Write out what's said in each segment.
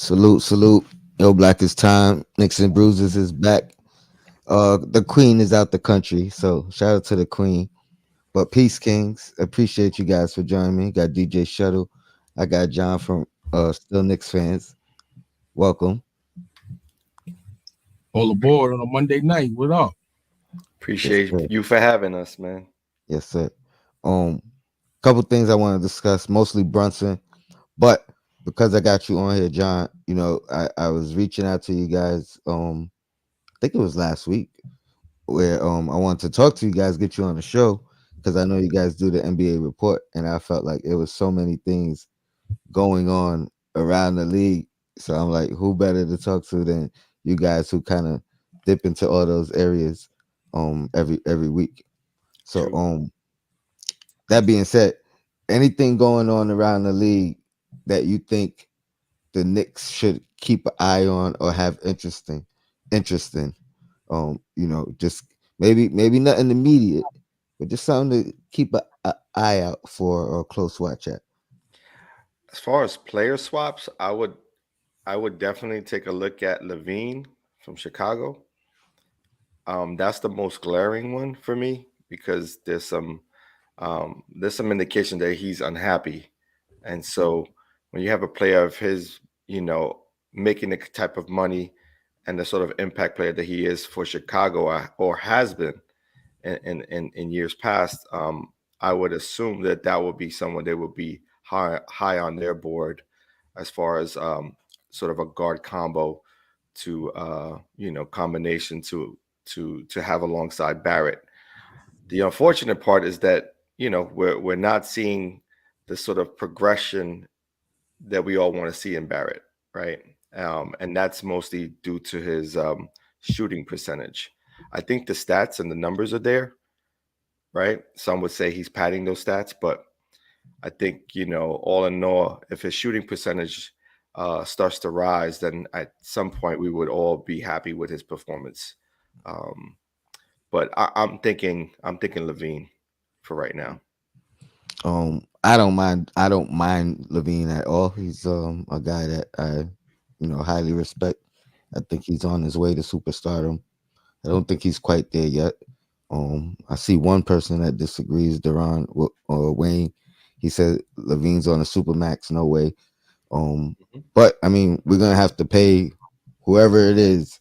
Salute, salute. Yo, Black is time. Knicks and Bruises is back. The Queen is out the country, so shout out to the Queen. But peace, Kings. Appreciate you guys for joining me. Got DJ Shuttle. I got John from Still Knicks fans. Welcome. All aboard on a Monday night. What up? Yes, Appreciate sir. you for having us, man. Yes, sir. Um, Couple things I want to discuss, mostly Brunson, but because I got you on here, John, I was reaching out to you guys. I think it was last week where I wanted to talk to you guys, get you on the show because I know you guys do the NBA report, and I felt like it was so many things going on around the league. So I'm like, who better to talk to than you guys who kind of dip into all those areas every week. So True. that being said, anything going on around the league that you think the Knicks should keep an eye on or have interest in. Just maybe nothing immediate, but just something to keep an eye out for or a close watch at. As far as player swaps, I would definitely take a look at Levine from Chicago. That's the most glaring one for me because there's some indication that he's unhappy, and so when you have a player of his, making the type of money and the sort of impact player that he is for Chicago or has been in years past, I would assume that that would be someone they would be high on their board as far as sort of a guard combo to combination to have alongside Barrett. The unfortunate part is that we're not seeing the sort of progression that we all want to see in Barrett, right? And that's mostly due to his shooting percentage. I think the stats and the numbers are there, right? Some would say he's padding those stats, but I think all in all, if his shooting percentage starts to rise, then at some point we would all be happy with his performance. Um, but I'm thinking Levine for right now. I don't mind Levine at all. He's a guy that I highly respect. I think he's on his way to superstardom. I don't think he's quite there yet. I see one person that disagrees, Duran or Wayne. He said Levine's on a super max. No way. Um, Mhm. but I mean, we're gonna have to pay whoever it is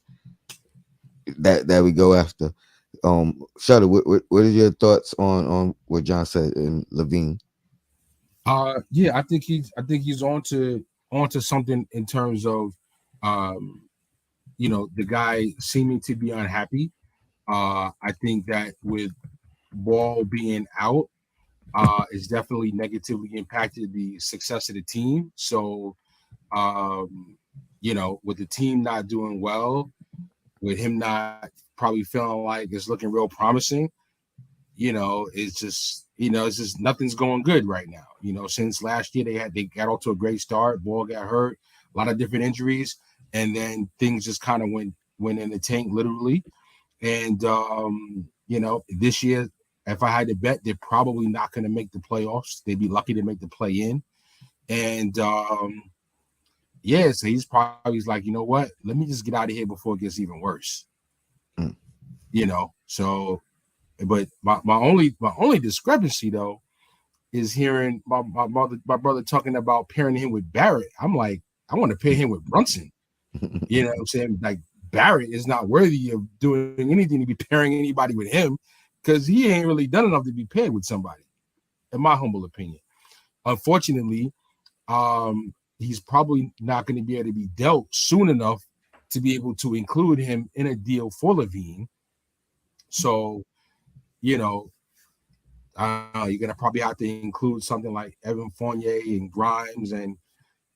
that we go after. Shutter, what are your thoughts on what John said in Levine? Yeah, I think he's onto something in terms of um, the guy seeming to be unhappy. I think that with Ball being out, it's definitely negatively impacted the success of the team. So with the team not doing well, with him not probably feeling like it's looking real promising, it's just nothing's going good right now. Since last year they got off to a great start. Ball got hurt, a lot of different injuries, and then things just kind of went in the tank literally. And this year, if I had to bet, they're probably not going to make the playoffs. They'd be lucky to make the play in. And yeah, so he's like, you know what? Let me just get out of here before it gets even worse. Mm. So but my only discrepancy though is hearing my brother talking about pairing him with Barrett. I'm like, I want to pair him with Brunson. You know what I'm saying? Like Barrett is not worthy of doing anything to be pairing anybody with him because he ain't really done enough to be paired with somebody, in my humble opinion. Unfortunately, he's probably not going to be able to be dealt soon enough to be able to include him in a deal for Levine. So, you know, you're gonna probably have to include something like Evan Fournier and Grimes and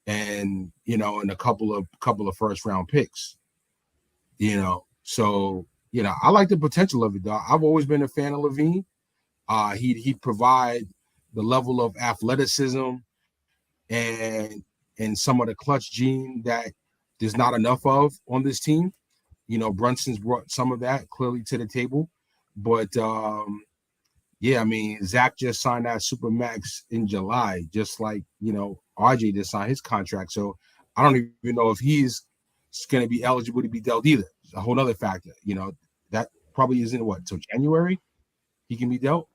a couple of first round picks. So I like the potential of it, though. I've always been a fan of Levine. He'd provide the level of athleticism and some of the clutch gene that there's not enough of on this team. Brunson's brought some of that clearly to the table, but yeah, I mean, Zach just signed that super max in July, just like RJ just signed his contract. So I don't even know if he's going to be eligible to be dealt either. It's a whole other factor. That probably isn't what till January he can be dealt,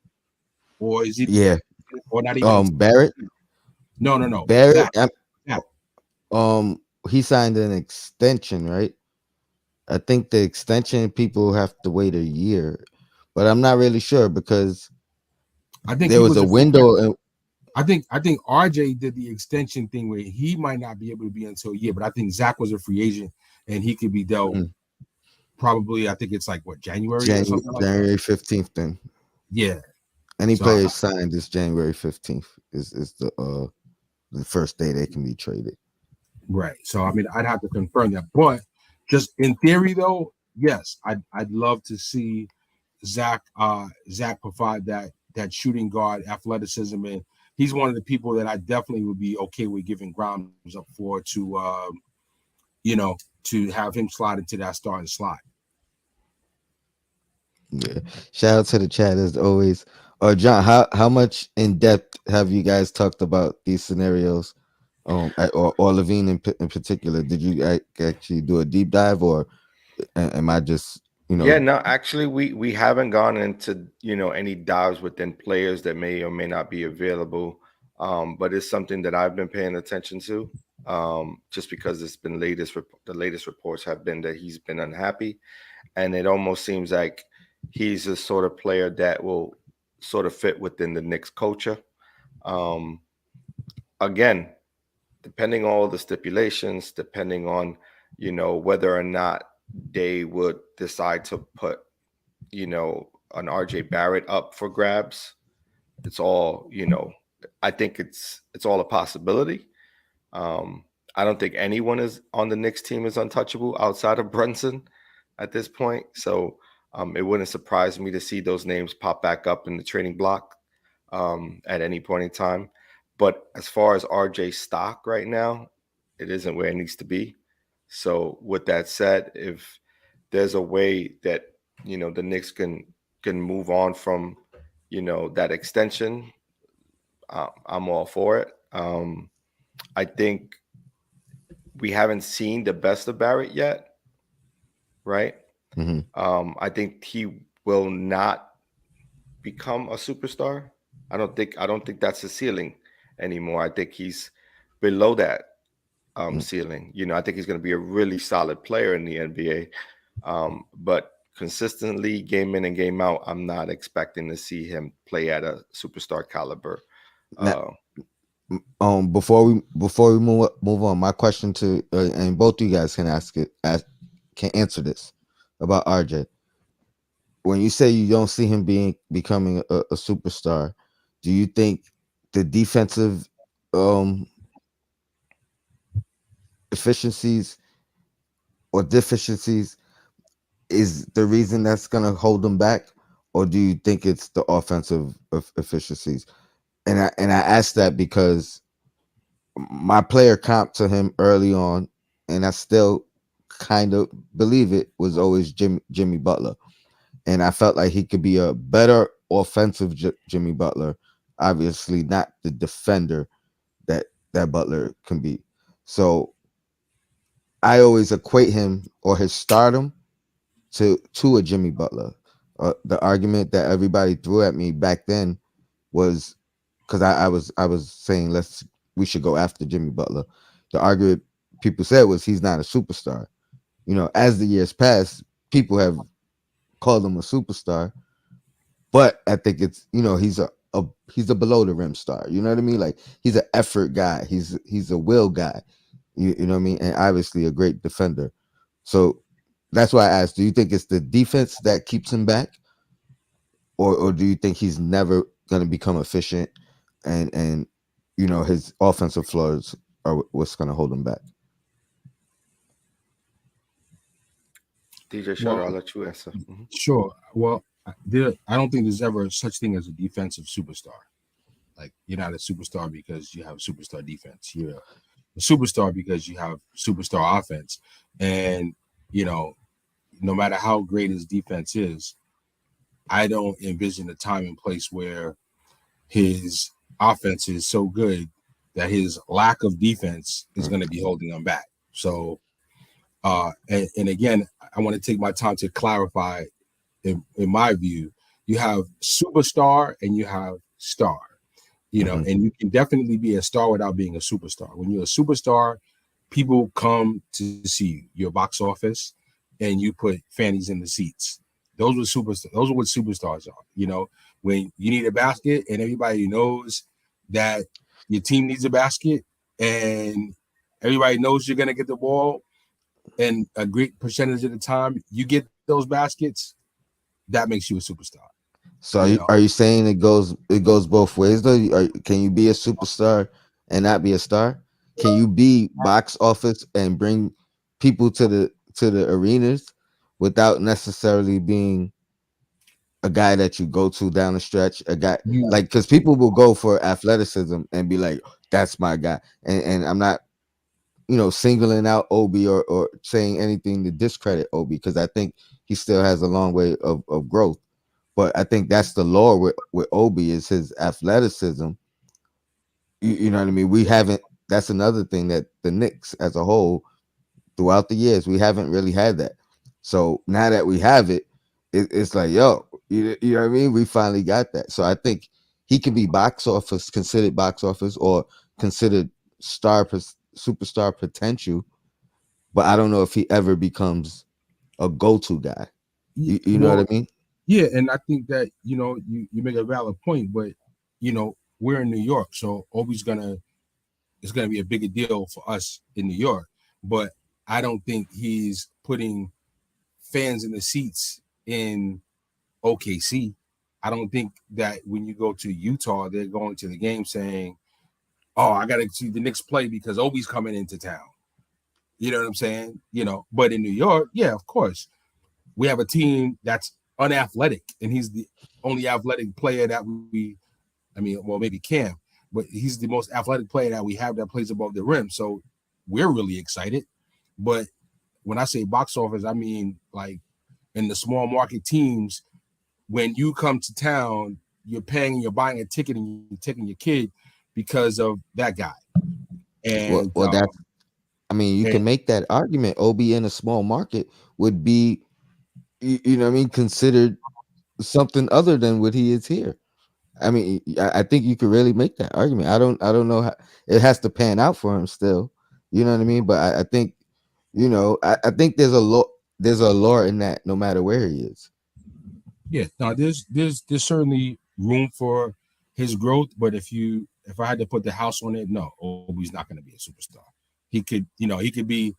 or is he, Yeah. or not even until, Barrett. no. Barrett. Zach. He signed an extension, right? I think the extension people have to wait a year, but I'm not really sure because I think there he was was a a free window. agent. I think RJ did the extension thing where he might not be able to be until a year, but I think Zach was a free agent and he could be dealt probably. I think it's like what, January or something like that. January 15th. Then Yeah. any So players signed this January 15th is the first day they can be traded. right. So I mean, I'd have to confirm that, but just in theory, though, yes, I'd love to see Zach provide that shooting guard athleticism, and he's one of the people that I definitely would be okay with giving grounds up for to have him slide into that starting slot. Yeah. Shout out to the chat as always. John, how much in depth have you guys talked about these scenarios? Or Levine in particular, did you actually do a deep dive, or am I just Yeah, no, actually, we haven't gone into any dives within players that may or may not be available, but it's something that I've been paying attention to, just because it's been the latest reports have been that he's been unhappy, and it almost seems like he's a sort of player that will sort of fit within the Knicks culture. Um, Again, depending on all the stipulations, depending on whether or not they would decide to put an RJ Barrett up for grabs. It's all I think it's all a possibility. I don't think anyone is on the Knicks team is untouchable outside of Brunson at this point. So it wouldn't surprise me to see those names pop back up in the trading block at any point in time. But as far as RJ's stock right now, it isn't where it needs to be. So with that said, if there's a way that the Knicks can move on from that extension, I'm all for it. I think we haven't seen the best of Barrett yet, right? Mhm. I think he will not become a superstar. I don't think that's the ceiling anymore. I think he's below that ceiling. I think he's going to be a really solid player in the NBA. But consistently, game in and game out, I'm not expecting to see him play at a superstar caliber. Now, before we move on, my question to and both of you guys can answer this about RJ. When you say you don't see him becoming a superstar, do you think the defensive efficiencies or deficiencies is the reason that's going to hold him back, or do you think it's the offensive efficiencies? And I ask that because my player comp to him early on, and I still kind of believe it, was always Jimmy Butler, and I felt like he could be a better offensive Jimmy Butler. Obviously, not the defender that Butler can be. So I always equate him or his stardom to a Jimmy Butler. The argument that everybody threw at me back then was because I was saying we should go after Jimmy Butler. The argument people said was he's not a superstar. As the years pass, people have called him a superstar, but I think it's he's a below the rim star. You know what I mean? Like he's an effort guy. He's a will guy. You know what I mean? And obviously a great defender. So that's why I asked, do you think it's the defense that keeps him back? Or do you think he's never gonna become efficient and his offensive flaws are what's gonna hold him back? DJ Shutter, Well, I'll let you answer. sure. Well, I don't think there's ever such thing as a defensive superstar. Like you're not a superstar because you have superstar defense. You're a superstar because you have superstar offense. And no matter how great his defense is, I don't envision a time and place where his offense is so good that his lack of defense is going to be holding him back. So, and again, I want to take my time to clarify. In my view, you have superstar and you have star. Mhm. And you can definitely be a star without being a superstar. When you're a superstar, people come to see you, your box office, and you put fannies in the seats. Those were superstars. Those are what superstars are. When you need a basket and everybody knows that your team needs a basket and everybody knows you're gonna get the ball, and a great percentage of the time you get those baskets, that makes you a superstar. So are you saying it goes both ways though? Can you be a superstar and not be a star? Can you be box office and bring people to the arenas without necessarily being a guy that you go to down the stretch? A guy You, like because people will go for athleticism and be like, "That's my guy," and I'm not singling out Obi or saying anything to discredit Obi because I think he still has a long way of growth. But I think that's the lore with Obi is his athleticism. You know what I mean? We haven't. That's another thing that the Knicks as a whole throughout the years we haven't really had that. So now that we have it, it's like yo, you know what I mean? We finally got that. So I think he can be considered box office, or considered superstar potential. But I don't know if he ever becomes a go-to guy. You know what I well, mean? yeah, and I think that you make a valid point, but we're in New York, so always gonna it's gonna be a bigger deal for us in New York. But I don't think he's putting fans in the seats in OKC. I don't think that when you go to Utah, they're going to the game saying, "Oh, I got to see the Knicks play because Obi's coming into town." You know what I'm saying? But in New York, yeah, of course, we have a team that's unathletic, and he's the only athletic player that I mean, well, maybe Cam, but he's the most athletic player that we have that plays above the rim. So we're really excited. But when I say box office, I mean like in the small market teams, when you come to town, you're paying and you're buying a ticket and you're taking your kid because of that guy. Well, And well, that's. I mean, you and can make that argument. Obi in a small market would be, you know what I mean, considered something other than what he is here. I mean, I think you could really make that argument. I don't know how it has to pan out for him still. You know what I mean? But I think, I think there's a lore in that no matter where he is. yeah, no, there's certainly room for his growth, but if I had to put the house on it, no, Obi's not going to be a superstar. He could be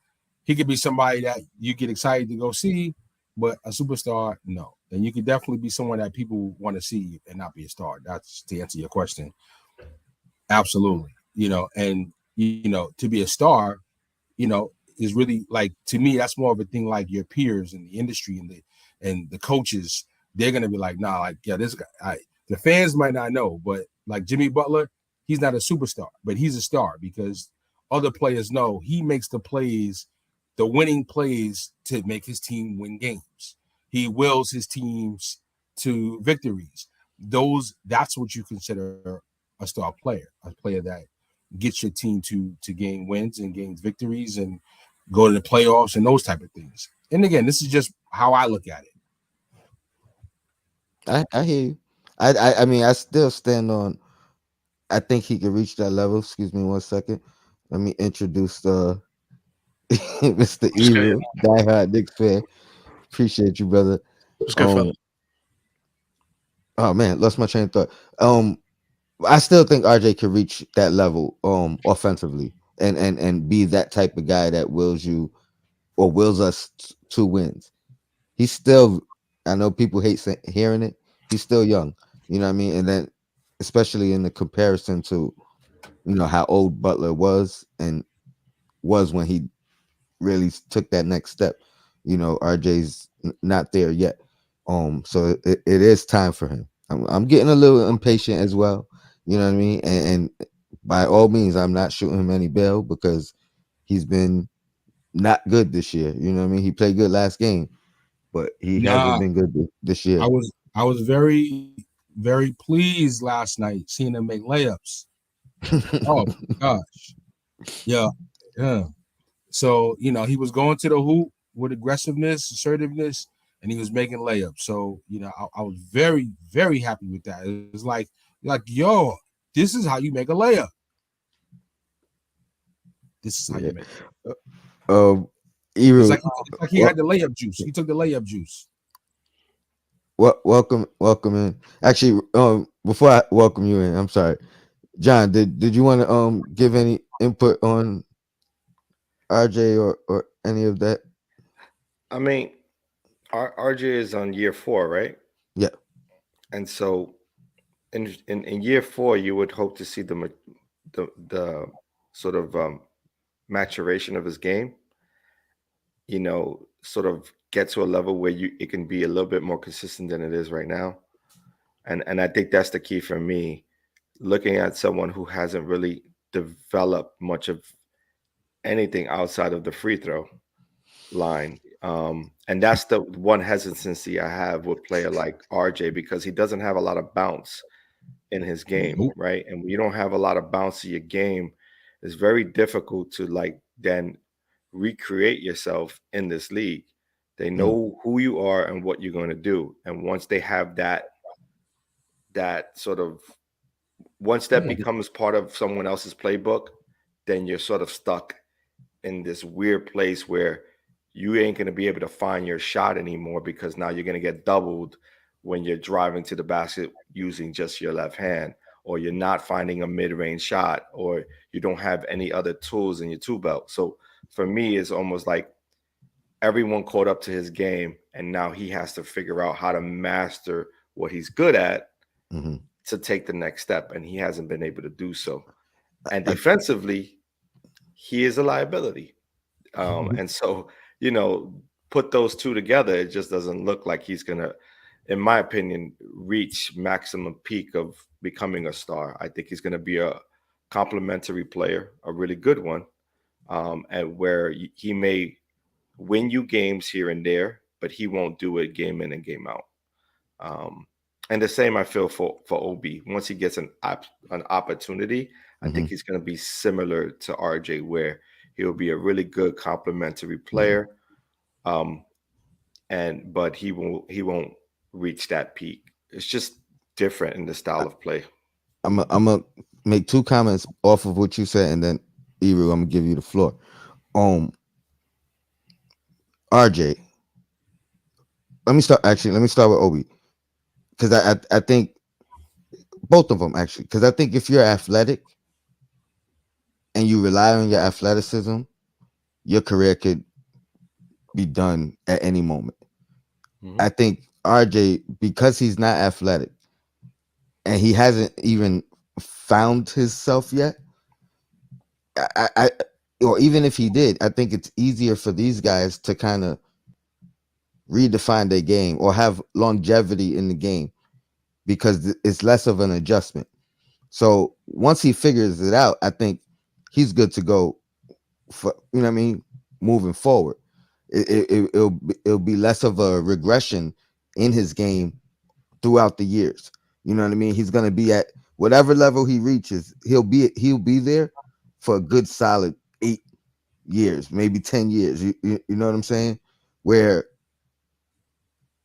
somebody that you get excited to go see, but a superstar, no. And you could definitely be someone that people want to see and not be a star. That's to answer your question. Absolutely. And to be a star, is really like to me that's more of a thing like your peers in the industry and the coaches. They're gonna be like, nah, like yeah, this guy. The fans might not know, but like Jimmy Butler, he's not a superstar, but he's a star because other players know he makes the plays, the winning plays to make his team win games. He wills his teams to victories. That's what you consider a star player, a player that gets your team to gain wins and gains victories and go to the playoffs and those type of things. And again, this is just how I look at it. I hear you. I mean, I still stand on. I think he could reach that level. Excuse me 1 second. Let me introduce Mr. What's good? Evil, diehard Knicks fan. Appreciate you, brother. What's good, fella? Um, oh man, lost my train of thought. I still think RJ could reach that level, offensively, and be that type of guy that wills you or wills us to wins. He's still. I know people hate hearing it. He's still young. You know what I mean? And then, especially in the comparison to how old Butler was when he really took that next step. RJ's not there yet. So it is time for him. I'm getting a little impatient as well. You know what I mean? And by all means, I'm not shooting him any bail because he's been not good this year. You know what I mean? He played good last game, but he hasn't Nah, been good this I year. was I was very very pleased last night seeing him make layups. Oh gosh, yeah, yeah. So he was going to the hoop with aggressiveness, assertiveness, and he was making layups. So I was very, very happy with that. It was like, yo, this is how you make a layup. This is how Yeah. you make. Um, It's Eru, like it's like he well, had the layup juice. He took the layup juice. welcome in. Actually, before I welcome you in, I'm sorry, John. Did you want to give any input on RJ or any of that? I mean, RJ is on year 4, right? Yeah. And so in year 4, you would hope to see the sort of maturation of his game. Sort of get to a level where it can be a little bit more consistent than it is right now. And I think that's the key for me. Looking at someone who hasn't really developed much of anything outside of the free throw line. And that's the one hesitancy I have with a player like RJ because he doesn't have a lot of bounce in his game, Nope. right? And when you don't have a lot of bounce in your game, it's very difficult to like then recreate yourself in this league. They Mm, know who you are and what you're going to do. And once they have that sort of once that Yeah, becomes part of someone else's playbook, then you're sort of stuck in this weird place where you ain't going to be able to find your shot anymore because now you're going to get doubled when you're driving to the basket using just your left hand, or you're not finding a mid-range shot, or you don't have any other tools in your tool belt. So for me, it's almost like everyone caught up to his game, and now he has to figure out how to master what he's good at mhm. to take the next step, and he hasn't been able to do so. And I, defensively, he is a liability. And so, you know, put those two together, it just doesn't look like he's gonna, in my opinion, reach maximum peak of becoming a star. I think he's gonna be a complementary player, a really good one, and where he may win you games here and there, but he won't do it game in and game out. Um, and the same I feel for Obi. Once he gets an opportunity, I think mhm. he's going to be similar to RJ, where he'll be a really good complementary player. Um, but he won't reach that peak. It's just different in the style of play. I'm gonna make two comments off of what you said, and then Eru, I'm gonna give you the floor. Um, RJ, let me start. Actually, let me start with Obi because I think both of them actually because I think if you're athletic and you rely on your athleticism, your career could be done at any moment. Hmm. I think RJ because he's not athletic and he hasn't even found himself yet. I or even if he did, I think it's easier for these guys to kind of redefine their game or have longevity in the game because it's less of an adjustment. So once he figures it out, I think he's good to go for what I mean, moving forward. It'll be less of a regression in his game throughout the years. You know what I mean? He's gonna be at whatever level he reaches. He'll be there for a good solid 8 years, maybe 10 years. You know what I'm saying? Where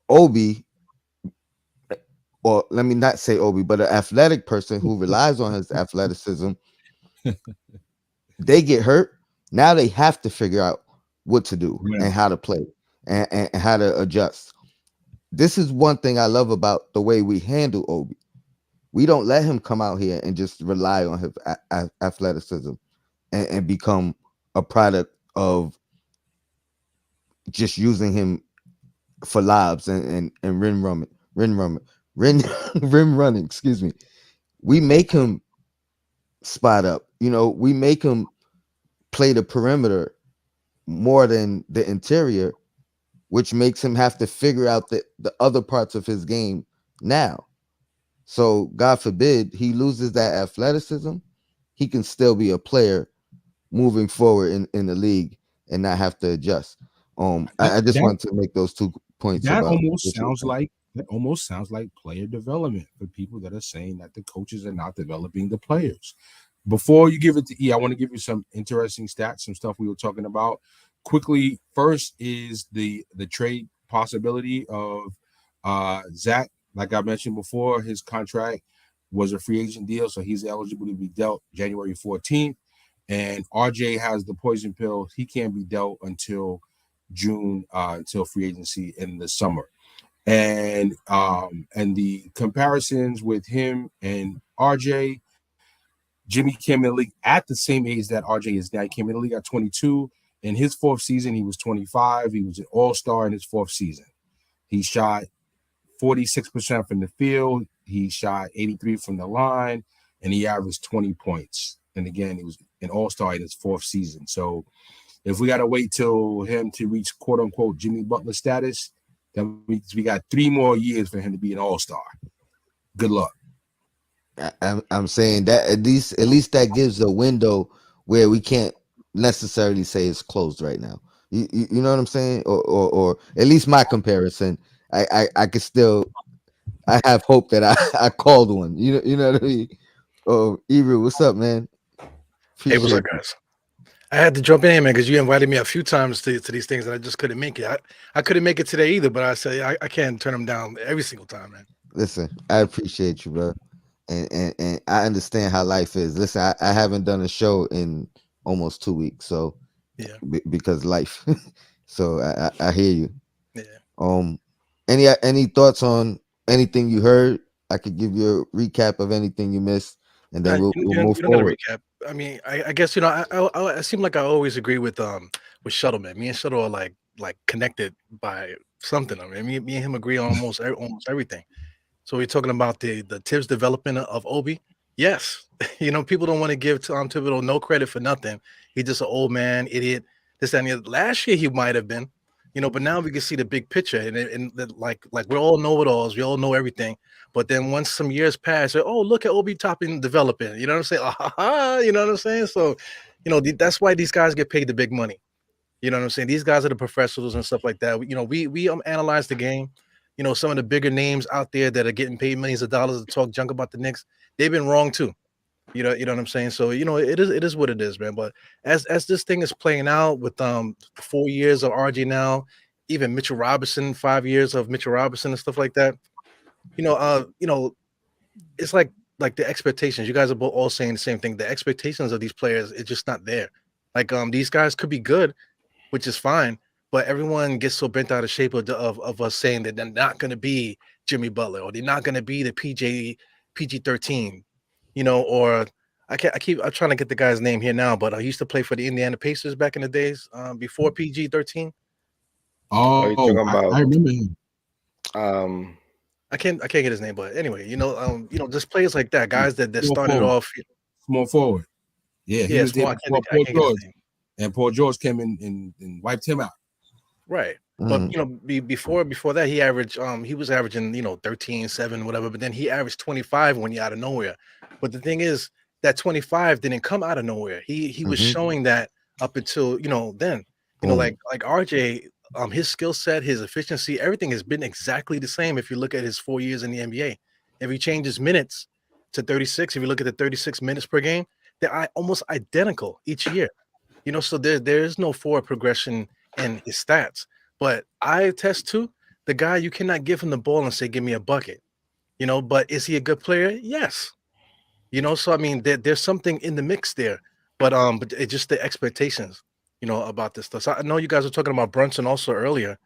Obi, or let me not say Obi, but an athletic person who relies on his athleticism, they get hurt. Now they have to figure out what to do yeah, and how to play and how to adjust. This is one thing I love about the way we handle Obi. We don't let him come out here and just rely on his athleticism and become a product of just using him for lobs and rim rim running. Excuse me. We make him spot up. We make him play the perimeter more than the interior, which makes him have to figure out the other parts of his game now. So God forbid he loses that athleticism, he can still be a player moving forward in the league and not have to adjust. that I just that wanted to make those 2 points that about almost what you were sounds saying. like that almost sounds like player development for people that are saying that the coaches are not developing the players. Before you give it to E, I want to give you some interesting stats, some stuff we were talking about quickly. First is the trade possibility of Zach. Like I mentioned before, his contract was a free agent deal, so he's eligible to be dealt January 14th. And RJ has the poison pill; he can't be dealt until June, until free agency in the summer. And the comparisons with him and RJ. Jimmy came in the league at the same age that RJ is now. He came in the league at 22. In his fourth season, he was 25. He was an all-star in his fourth season. He shot 46% from the field. He shot 83 from the line, and he averaged 20 points. And again, he was an all-star in his fourth season. So if we got to wait till him to reach quote-unquote Jimmy Butler status, then we got 3 more years for him to be an all-star. Good luck. I'm saying that at least that gives a window where we can't necessarily say it's closed right now. You know what I'm saying? Or at least my comparison, I could still I have hope that I called one. You know what I mean? Oh, Ebru, what's up, man? Hey, what's up, Appreciate you. guys? I had to jump in, man, because you invited me a few times to these things, and I just couldn't make it. I couldn't make it today either, but I say I can't turn them down every single time, man. Listen, I appreciate you, bro. And I understand how life is. Listen, I haven't done a show in almost 2 weeks, so Yeah, because life. So I hear you. yeah. Um, any thoughts on anything you heard? I could give you a recap of anything you missed, and then we'll move You don't got to forward. recap. I mean, I guess I seem like I always agree with Shuttle, man. Me and Shuttle are like connected by something. I mean, me and him agree on almost everything. So we're talking about the Tibbs development of Obi. Yes, people don't want to give Tom Thibodeau no credit for nothing. He's just an old man, idiot. This that, and the other. Last year he might have been, but now we can see the big picture, and like we're all know-it-alls, we all know everything. But then once some years pass, oh, look at Obi Toppin developing. You know what I'm saying? You know what I'm saying? So, that's why these guys get paid the big money. You know what I'm saying? These guys are the professionals and stuff like that. We analyze the game. Some of the bigger names out there that are getting paid millions of dollars to talk junk about the Knicks, they've been wrong too. You know what I'm saying? So, it is what it is, man. But as this thing is playing out with 4 years of RG now, even Mitchell Robinson, 5 years of Mitchell Robinson and stuff like that, it's like the expectations. You guys are both all saying the same thing. The expectations of these players, it's just not there. Like these guys could be good, which is fine. But everyone gets so bent out of shape of us saying that they're not going to be Jimmy Butler or they're not going to be the PG-13, or I'm trying to get the guy's name here now, but I used to play for the Indiana Pacers back in the days before PG-13. Are you talking I about remember him. I can't get his name, but anyway, just players like that, guys that Small started forward. off. Small forward. Yeah, he Yeah, was there small. before I Paul can't get his George, name. and Paul George came in and wiped him out. Right. Mhm. But before that, he was averaging 13, 7, whatever, but then he averaged 25 when he out of nowhere. But the thing is that 25 didn't come out of nowhere. He was Mhm. showing that up until then. Boom. Like RJ, his skill set, his efficiency, everything has been exactly the same if you look at his 4 years in the NBA. If he changes minutes to 36, if you look at the 36 minutes per game, they're almost identical each year. So there is no forward progression in his stats. But I attest to the guy, you cannot give him the ball and say, give me a bucket. But is he a good player? Yes. So I mean, there's something in the mix there. But it's just the expectations, about this stuff. So I know you guys were talking about Brunson also earlier,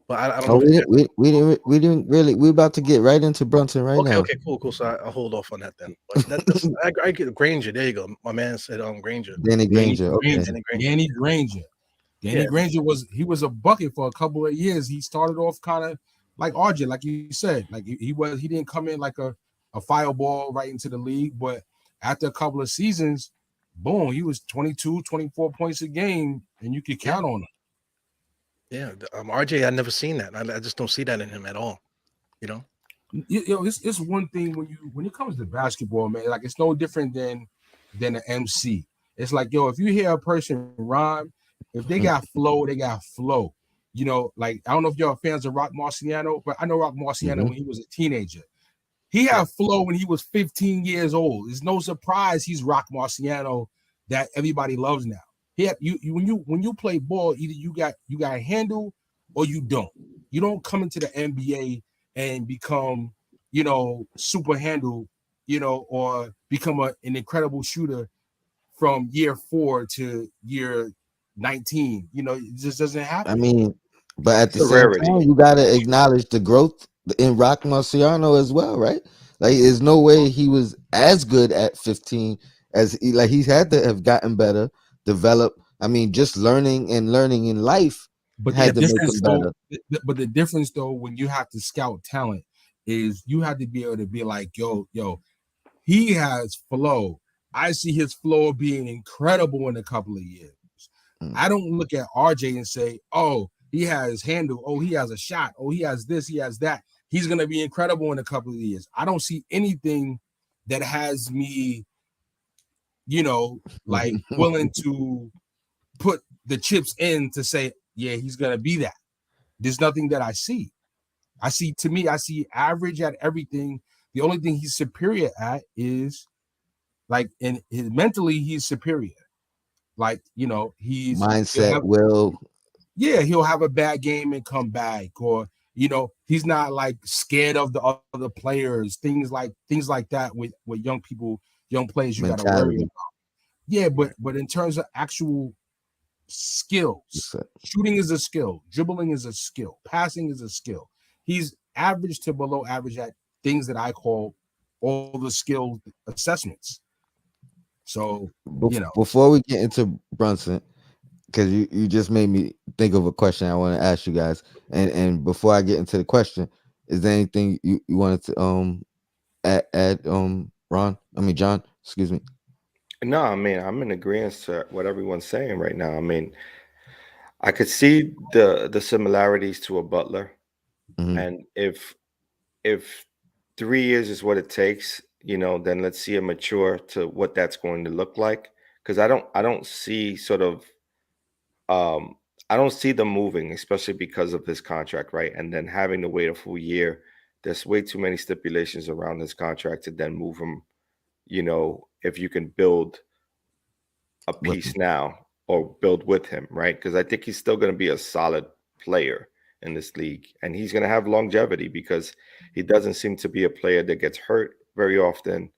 but I don't Oh, know if you we didn't really. We're about to get right into Brunson right now. okay, cool. So I'll hold off on that then. But I get Granger. There you go. My man said Granger. Danny Granger. Okay. Danny Granger. Danny Yeah. Granger was a bucket for a couple of years. He started off kind of like RJ, like you said. Like he didn't come in like a fireball right into the league, but after a couple of seasons, boom, he was 22, 24 points a game, and you could count on him. Yeah, RJ, I've never seen that. I just don't see that in him at all. It's one thing when it comes to basketball, man. Like it's no different than an MC. It's like, if you hear a person rhyme, if they got flow, they got flow. Like I don't know if y'all are fans of Rock Marciano, but I know Rock Marciano when he was a teenager. He had flow when he was 15 years old. It's no surprise he's Rock Marciano that everybody loves now. He had, when you play ball, either you got a handle or you don't. You don't come into the NBA and become, super handle, or become an incredible shooter from year 4 to year 19. It just doesn't I happen. mean, but at It's the a same time, rarity. you gotta acknowledge the growth in Rock Marciano as well, right? Like, there's no way he was as good at 15 as he's had to have gotten better, develop. I mean, just learning in life But the had to make difference him though, better. the difference though, when you have to scout talent, is you have to be able to be like, yo, he has flow. I see his flow being incredible in a couple of years. Mm. I don't look at RJ and say, oh, he has handle, oh, he has a shot, oh, he has this, he has that. He's gonna be incredible in a couple of years. I don't see anything that has me, like willing to put the chips in to say, yeah, he's gonna be that. There's nothing that I see. I see average at everything. The only thing he's superior at is like in his mentally, he's superior. Like, he'll Mindset, have, will, he'll have a bad game and come back, or he's not like scared of the other players, things like that with young people, young players you got to worry mentality. about. Yeah, but in terms of actual skills, shooting is a skill, dribbling is a skill, passing is a skill. He's average to below average at things that I call all the skill assessments. So, Before we get into Brunson, because you just made me think of a question I want to ask you guys, and before I get into the question, is there anything you wanted to add Ron? I mean John, excuse me. No, I mean, I'm in agreement to what everyone's saying right now. I mean, I could see the similarities to a Butler, Mhm. and if 3 years is what it takes, then let's see him mature to what that's going to look like. Because I don't see sort of um I don't see them moving, especially because of his contract, right? And then having to wait a full year. There's way too many stipulations around this contract to then move him. If you can build a With piece now or build with him, right? Because I think he's still going to be a solid player in this league, and he's going to have longevity because he doesn't seem to be a player that gets hurt very often.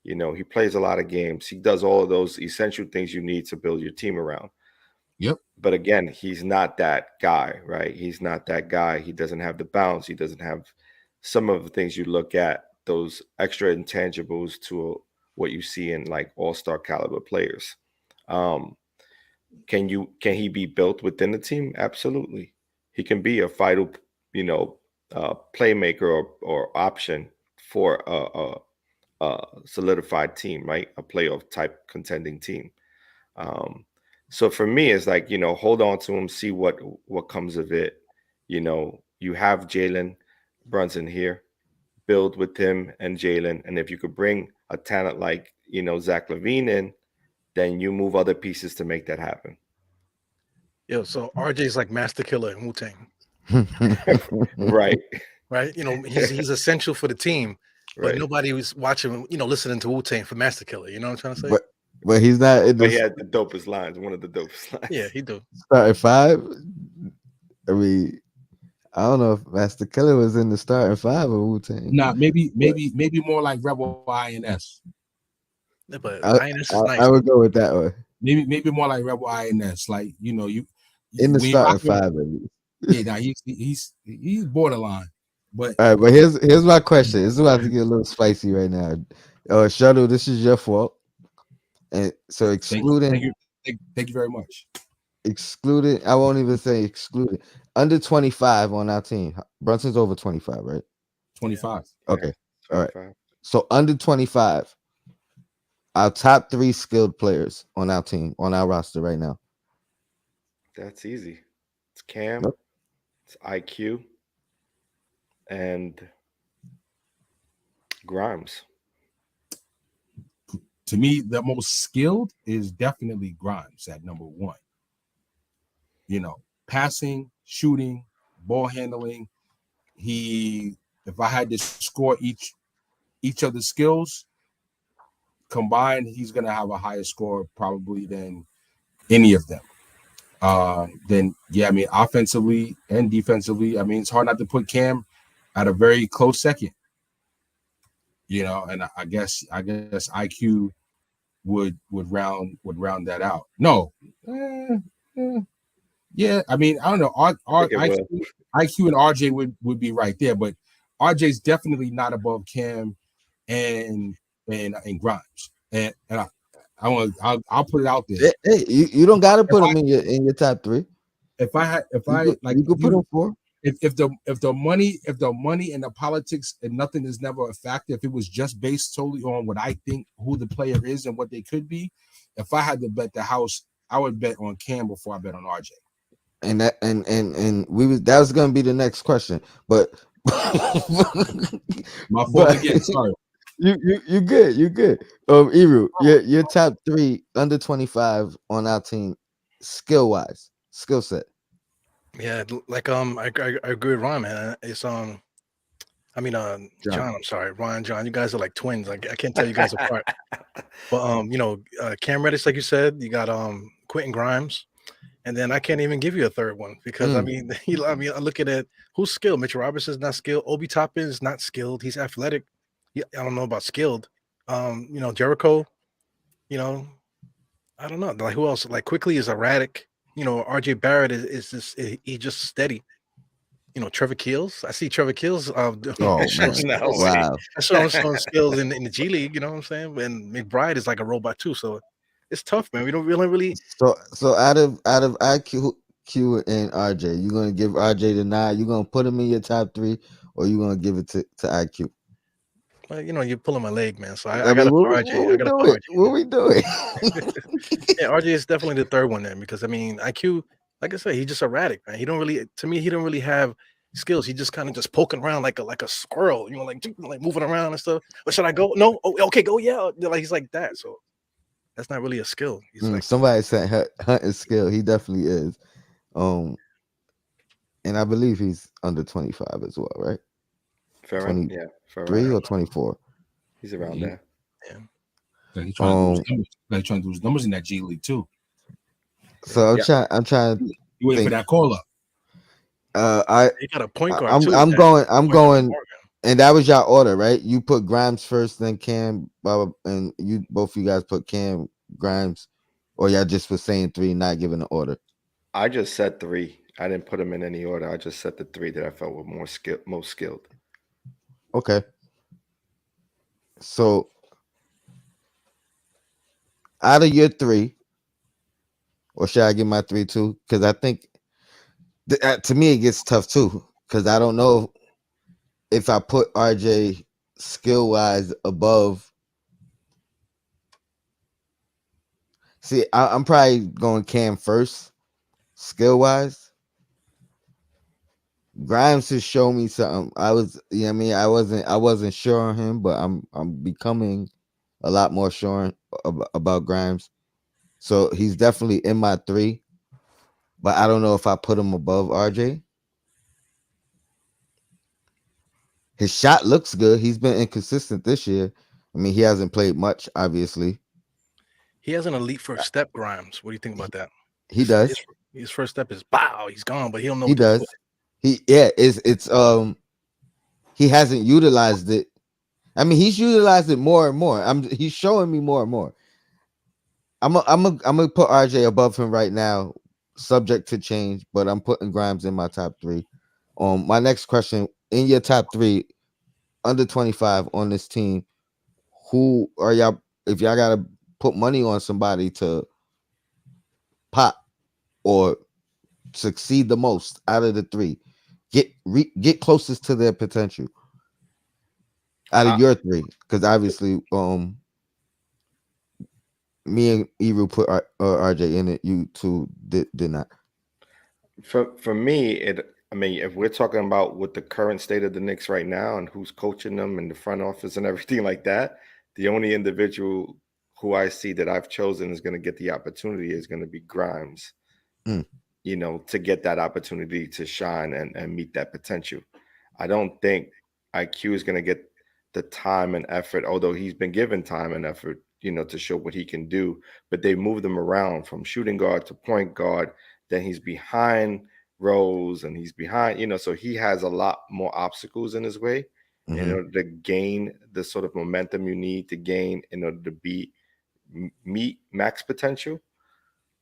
He plays a lot of games. He does all of those essential things you need to build your team around. yep. But again, he's not that guy, right? He's not that guy. He doesn't have the bounce. He doesn't have some of the things you look at, those extra intangibles to what you see in like all-star caliber players. Um, can he be built within the team? Absolutely. He can be a vital, playmaker or option for a solidified team, right? A playoff type contending team. Um, so for me, it's like, hold on to him, see what comes of it. You have Jalen Brunson here, build with him and Jalen, and if you could bring a talent like Zach LaVine in, then you move other pieces to make that happen. Yo, so RJ's like master killer in Wu Tang, Right. right? He's essential for the team, but Right. nobody was watching, listening to Wu Tang for Master Killer. You know what I'm trying to say? but he's not in But he the had the dopest lines, one of the dopest Yeah, lines. he do. starting five. I mean, I don't know if Master Killer was in the starting five of Wu Tang. Nah, maybe more like Rebel INS. Yeah, but I, INS I is I nice. would go with that one Maybe more like Rebel INS. Like, in the when you rock starting with, five. At least. yeah, nah, he's borderline. But All right, but here's my question. This is about to get a little spicy right now. Shuttle, this is your fault. And so thank you, thank you very much. excluded, I won't even say excluded. Under 25 on our team. Brunson's over 25, right? 25. Yeah, Okay. All right. 25. So under 25, our top 3 skilled players on our team, on our roster right now. That's easy. It's Cam, Yep. it's IQ, and Grimes. To me, the most skilled is definitely Grimes at number 1. Passing, shooting, ball handling. If I had to score each each of the skills combined, he's going to have a higher score probably than any of them. Then, yeah, I mean, offensively and defensively, I mean, it's hard not to put Cam at a very close second. And I guess IQ would round that out. No, yeah, I mean, I don't know. IQ and RJ would be right there, but RJ's definitely not above Cam and Grimes. And I'll put it out there. Hey, you don't got to put him in your top 3. You could put him 4. If the money and the politics and nothing is never a factor, if it was just based solely on what I think who the player is and what they could be, if I had to bet the house, I would bet on Cam before I bet on RJ. And that that was gonna be the next question, but my fault again. Sorry. You good. Eru, your top 3 under 25 on our team, skill set. Yeah, like I agree with Ron, man. It's John. I'm sorry, Ron, John. You guys are like twins. I can't tell you guys apart. But Cam Reddish, like you said, you got Quentin Grimes, and then I can't even give you a third one because I look at it. Who's skilled? Mitchell Robinson's not skilled. Obi Toppin is not skilled. He's athletic. I don't know about skilled. Jericho. I don't know. Like who else? Like Quickly is erratic. RJ Barrett is just he's just steady. Trevor Keels. I see Trevor Keels. Wow, that's showing skills in the G League. You know what I'm saying? And McBride is like a robot too. So it's tough, man. We don't really. So out of IQ and RJ, you gonna give RJ the nod? You gonna put him in your top 3, or you gonna give it to IQ? Well, you're pulling my leg, man. So I gotta put RJ. What we doing? Yeah, RJ is definitely the third one then because IQ, like I said, he's just erratic, man. He don't really have skills. He just kind of just poking around like a squirrel, like moving around and stuff. But should I go? No. Oh, okay, go. Yeah, like he's like that. So that's not really a skill. He's like somebody said hunting skill. He definitely is. And I believe he's under 25 as well, right? 23 or 24. He's around there. Yeah. He's trying to do his numbers in that G League too. So I'm trying. You waiting for that call up? He got a point guard. I'm going, and that was your order, right? You put Grimes first, then Cam, and both of you guys put Cam, Grimes, or y'all just for saying 3, not giving an order. I just said 3. I didn't put them in any order. I just said the 3 that I felt were most skilled. Okay. So out of your 3, or should I give my 3 too? Because I think to me it gets tough too. Because I don't know if I put RJ skill wise above. See, I'm probably going Cam first, skill wise. Grimes has shown me something. I wasn't sure on him, but I'm becoming a lot more sure about Grimes. So he's definitely in my 3, but I don't know if I put him above RJ. His shot looks good. He's been inconsistent this year. I mean, he hasn't played much, obviously. He has an elite first step, Grimes. What do you think about that? He does. His first step is bow. He's gone, but he don't know. He does. He hasn't utilized it. I mean, he's utilized it more and more. He's showing me more and more. I'm gonna put RJ above him right now, subject to change, but I'm putting Grimes in my top 3. My next question, in your top 3 under 25 on this team, who are y'all? If y'all gotta put money on somebody to pop or succeed the most out of the 3, get closest to their potential out of your 3, because obviously me and Eru put RJ in it. You two did not. For me, if we're talking about what the current state of the Knicks right now and who's coaching them and the front office and everything like that, the only individual who I see that I've chosen is going to get the opportunity is going to be Grimes. To get that opportunity to shine and meet that potential. I don't think IQ is going to get the time and effort, although he's been given time and effort, to show what he can do. But they moved him around from shooting guard to point guard. Then he's behind Rose and he's behind, so he has a lot more obstacles in his way in order to gain the sort of momentum you need to gain in order to meet max potential.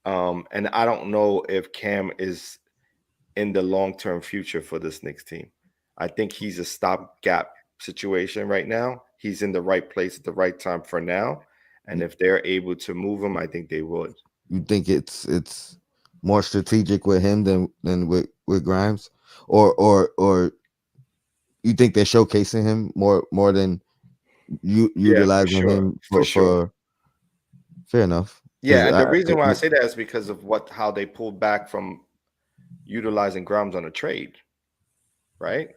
And I don't know if Cam is in the long-term future for this Knicks team. I think he's a stopgap situation right now. He's in the right place at the right time for now. And if they're able to move him, I think they would. You think it's more strategic with him than with Grimes, or you think they're showcasing him more than Yeah, for utilizing sure. him For sure. for fair enough. Yeah, and the reason why I say that is because of how they pulled back from utilizing Grimes on a trade, right?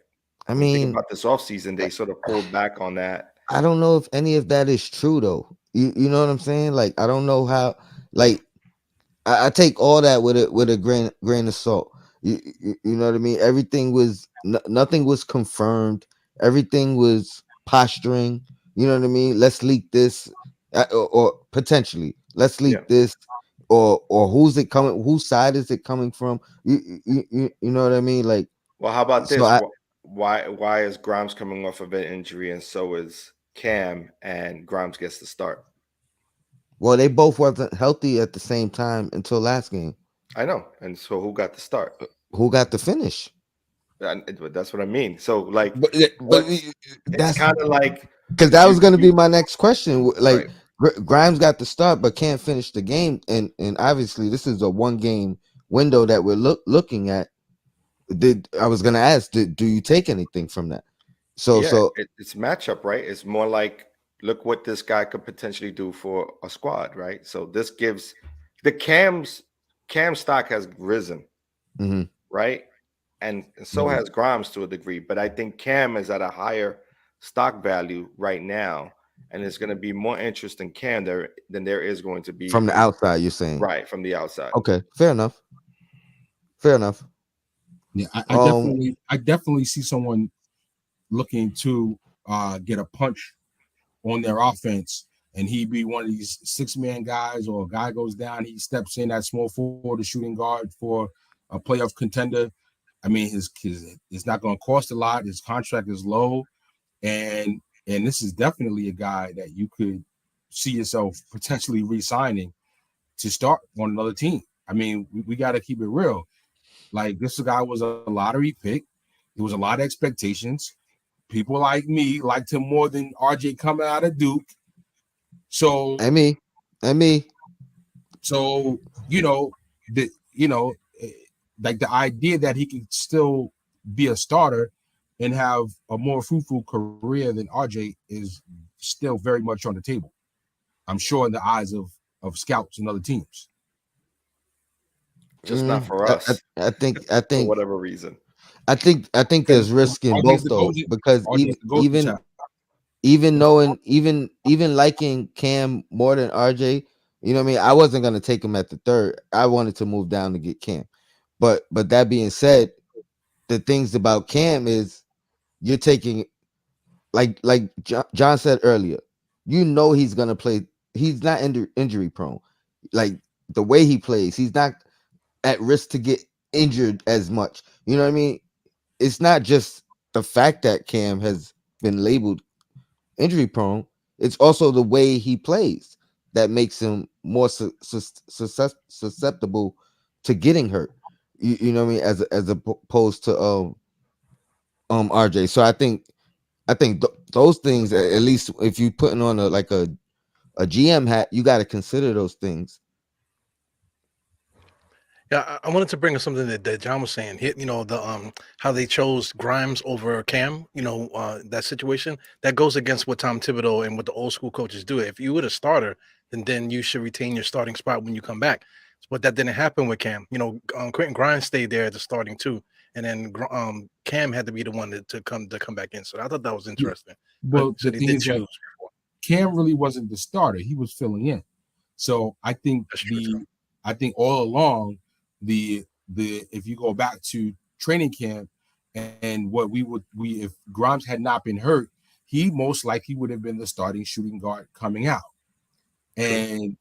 I When you think mean, about this offseason, they sort of pulled back on that. I don't know if any of that is true though. You know what I'm saying? Like I don't know how. Like I take all that with a grain of salt. You know what I mean? Everything was nothing was confirmed. Everything was posturing. You know what I mean? Let's leak this, or potentially let's Yeah. leak this, or who's it coming? Whose side is it coming from? You know what I mean? Like, Well, how about so this? Why is Grimes coming off of an injury and so is Cam, and Grimes gets the start? well, they both wasn't healthy at the same time until last game. I know. And so who got the start? Who got the finish? That's what I mean. So like, But it's that's kind of like because that was going to be my next question. Like right. Grimes got the start, but can't finish the game, and obviously this is a 1 game window that we're looking at. I was going to ask, do you take anything from that? So Yeah, it's matchup, right? It's more like, look what this guy could potentially do for a squad, right? So this gives the Cam stock has risen, mhm. right? And so has Grimes to a degree, but I think Cam is at a higher stock value right now, and it's going to be more interest in Cam than there is going to be From the outside, you're saying, right from the outside. Okay, fair enough. Fair enough. Yeah, I definitely see someone looking to get a punch on their offense, and he be one of these 6-man guys, or a guy goes down, he steps in at small forward, the shooting guard for a playoff contender. I mean, his it's not going to cost a lot. His contract is low, and this is definitely a guy that you could see yourself potentially re-signing to start on another team. I mean, we got to keep it real. Like, this guy was a lottery pick. There was a lot of expectations. People like me liked him more than RJ coming out of Duke. So, And me. So, like the idea that he can still be a starter and have a more fruitful career than RJ is still very much on the table. I'm sure in the eyes of scouts and other teams. Just not for us. I think for whatever reason. I think there's risk in both though, because even knowing even liking Cam more than RJ, you know what I mean? I wasn't gonna take him at the third. I wanted to move down to get Cam. But that being said, the things about Cam is you're taking, like John said earlier, he's gonna play. He's not injury prone. Like the way he plays, he's not at risk to get injured as much. You know what I mean? It's not just the fact that Cam has been labeled injury prone. It's also the way he plays that makes him more susceptible to getting hurt. You know what I mean? As opposed to RJ. So I think those things, at least if you putting on a GM hat, you got to consider those things. Yeah, I wanted to bring up something that John was saying. How they chose Grimes over Cam. That situation that goes against what Tom Thibodeau and what the old school coaches do. If you were the starter, then you should retain your starting spot when you come back. But that didn't happen with Cam. Quentin Grimes stayed there at the starting too, and then Cam had to be the one to come back in. So I thought that was interesting. Well, so the thing is that Cam really wasn't the starter; he was filling in. So I think all along, if you go back to training camp and what if Grimes had not been hurt, he most likely would have been the starting shooting guard coming out. True. And,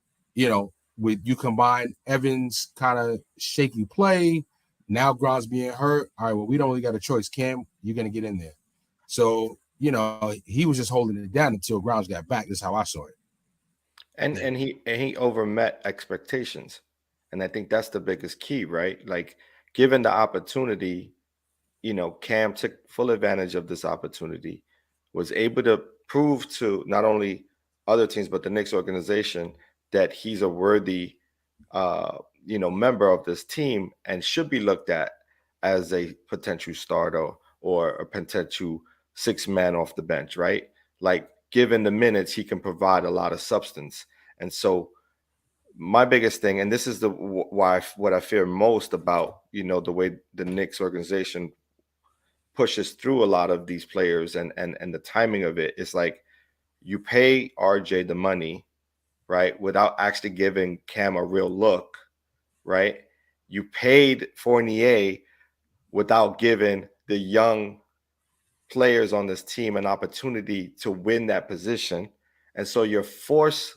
with you combine Evans' kind of shaky play, now Grimes being hurt. All right, well, we don't really got a choice. Cam, you're going to get in there. So, he was just holding it down until Grimes got back. That's how I saw it. And Yeah. he overmet expectations. And I think that's the biggest key, right? Like given the opportunity, Cam took full advantage of this opportunity, was able to prove to not only other teams but the Knicks organization that he's a worthy, member of this team and should be looked at as a potential starter or a potential six man off the bench, right? Like given the minutes, he can provide a lot of substance, and so my biggest thing, and this is the why what I fear most about the way the Knicks organization pushes through a lot of these players and the timing of it is like you pay RJ the money, right, without actually giving Cam a real look, right? You paid Fournier without giving the young players on this team an opportunity to win that position. And so you're forced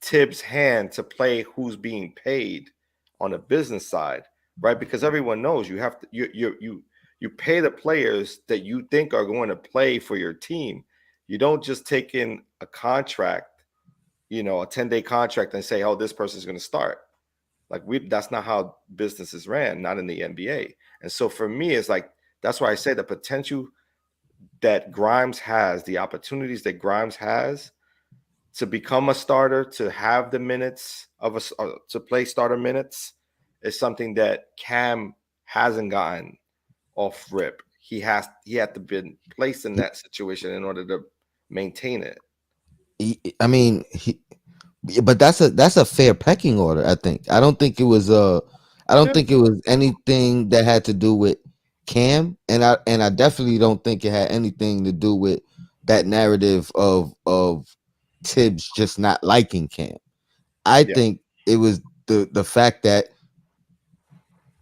Tibbs' hand to play who's being paid on the business side, right? Because everyone knows you have to you pay the players that you think are going to play for your team. You don't just take in a contract, a 10-day contract and say, "Oh, this person's going to start." Like that's not how business is ran, not in the NBA. And so for me, it's like that's why I say the potential that Grimes has, the opportunities that Grimes has to become a starter, to have the minutes to play starter minutes, is something that Cam hasn't gotten off rip. He had to be placed in that situation in order to maintain it. I mean, but that's a fair pecking order. I don't think it was I don't Yeah, think it was anything that had to do with Cam, and I definitely don't think it had anything to do with that narrative of Tibbs just not liking Cam. I yeah, think it was the fact that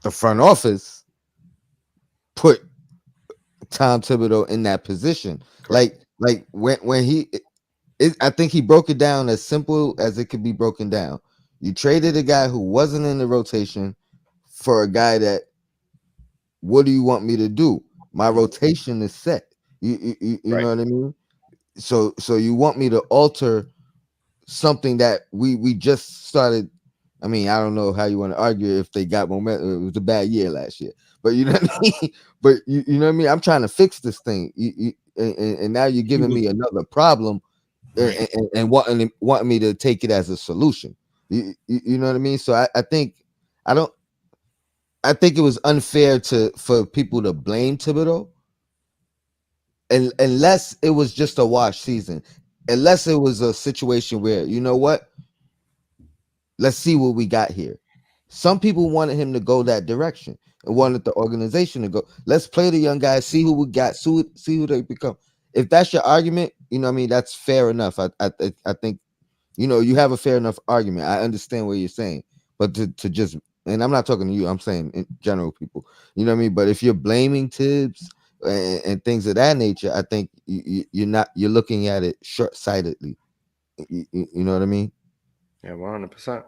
the front office put Tom Thibodeau in that position. correct. Like when I think he broke it down as simple as it could be broken down. You traded a guy who wasn't in the rotation for a guy that, what do you want me to do? My Mhm. rotation is set. You Right. know what I mean? So you want me to alter something that we just started. I mean, I don't know how you want to argue if they got momentum. It was a bad year last year, but you know what I mean. But you know what I mean. I'm trying to fix this thing, and now you're He giving was me another problem, right. and wanting me to take it as a solution. You know what I mean. So I think I don't. I think it was unfair for people to blame Thibodeau, and unless it was just a wash season, unless it was a situation where, you know what, let's see what we got here. Some people wanted him to go that direction and wanted the organization to go, let's play the young guys, see who we got, see who they become. If that's your argument, you know what I mean, that's fair enough. I think, you have a fair enough argument. I understand what you're saying, but to just, and I'm not talking to you, I'm saying in general people, you know what I mean. But if you're blaming Tibbs and things of that nature, I think you're looking at it short sightedly. You know what I mean? Yeah, 100%.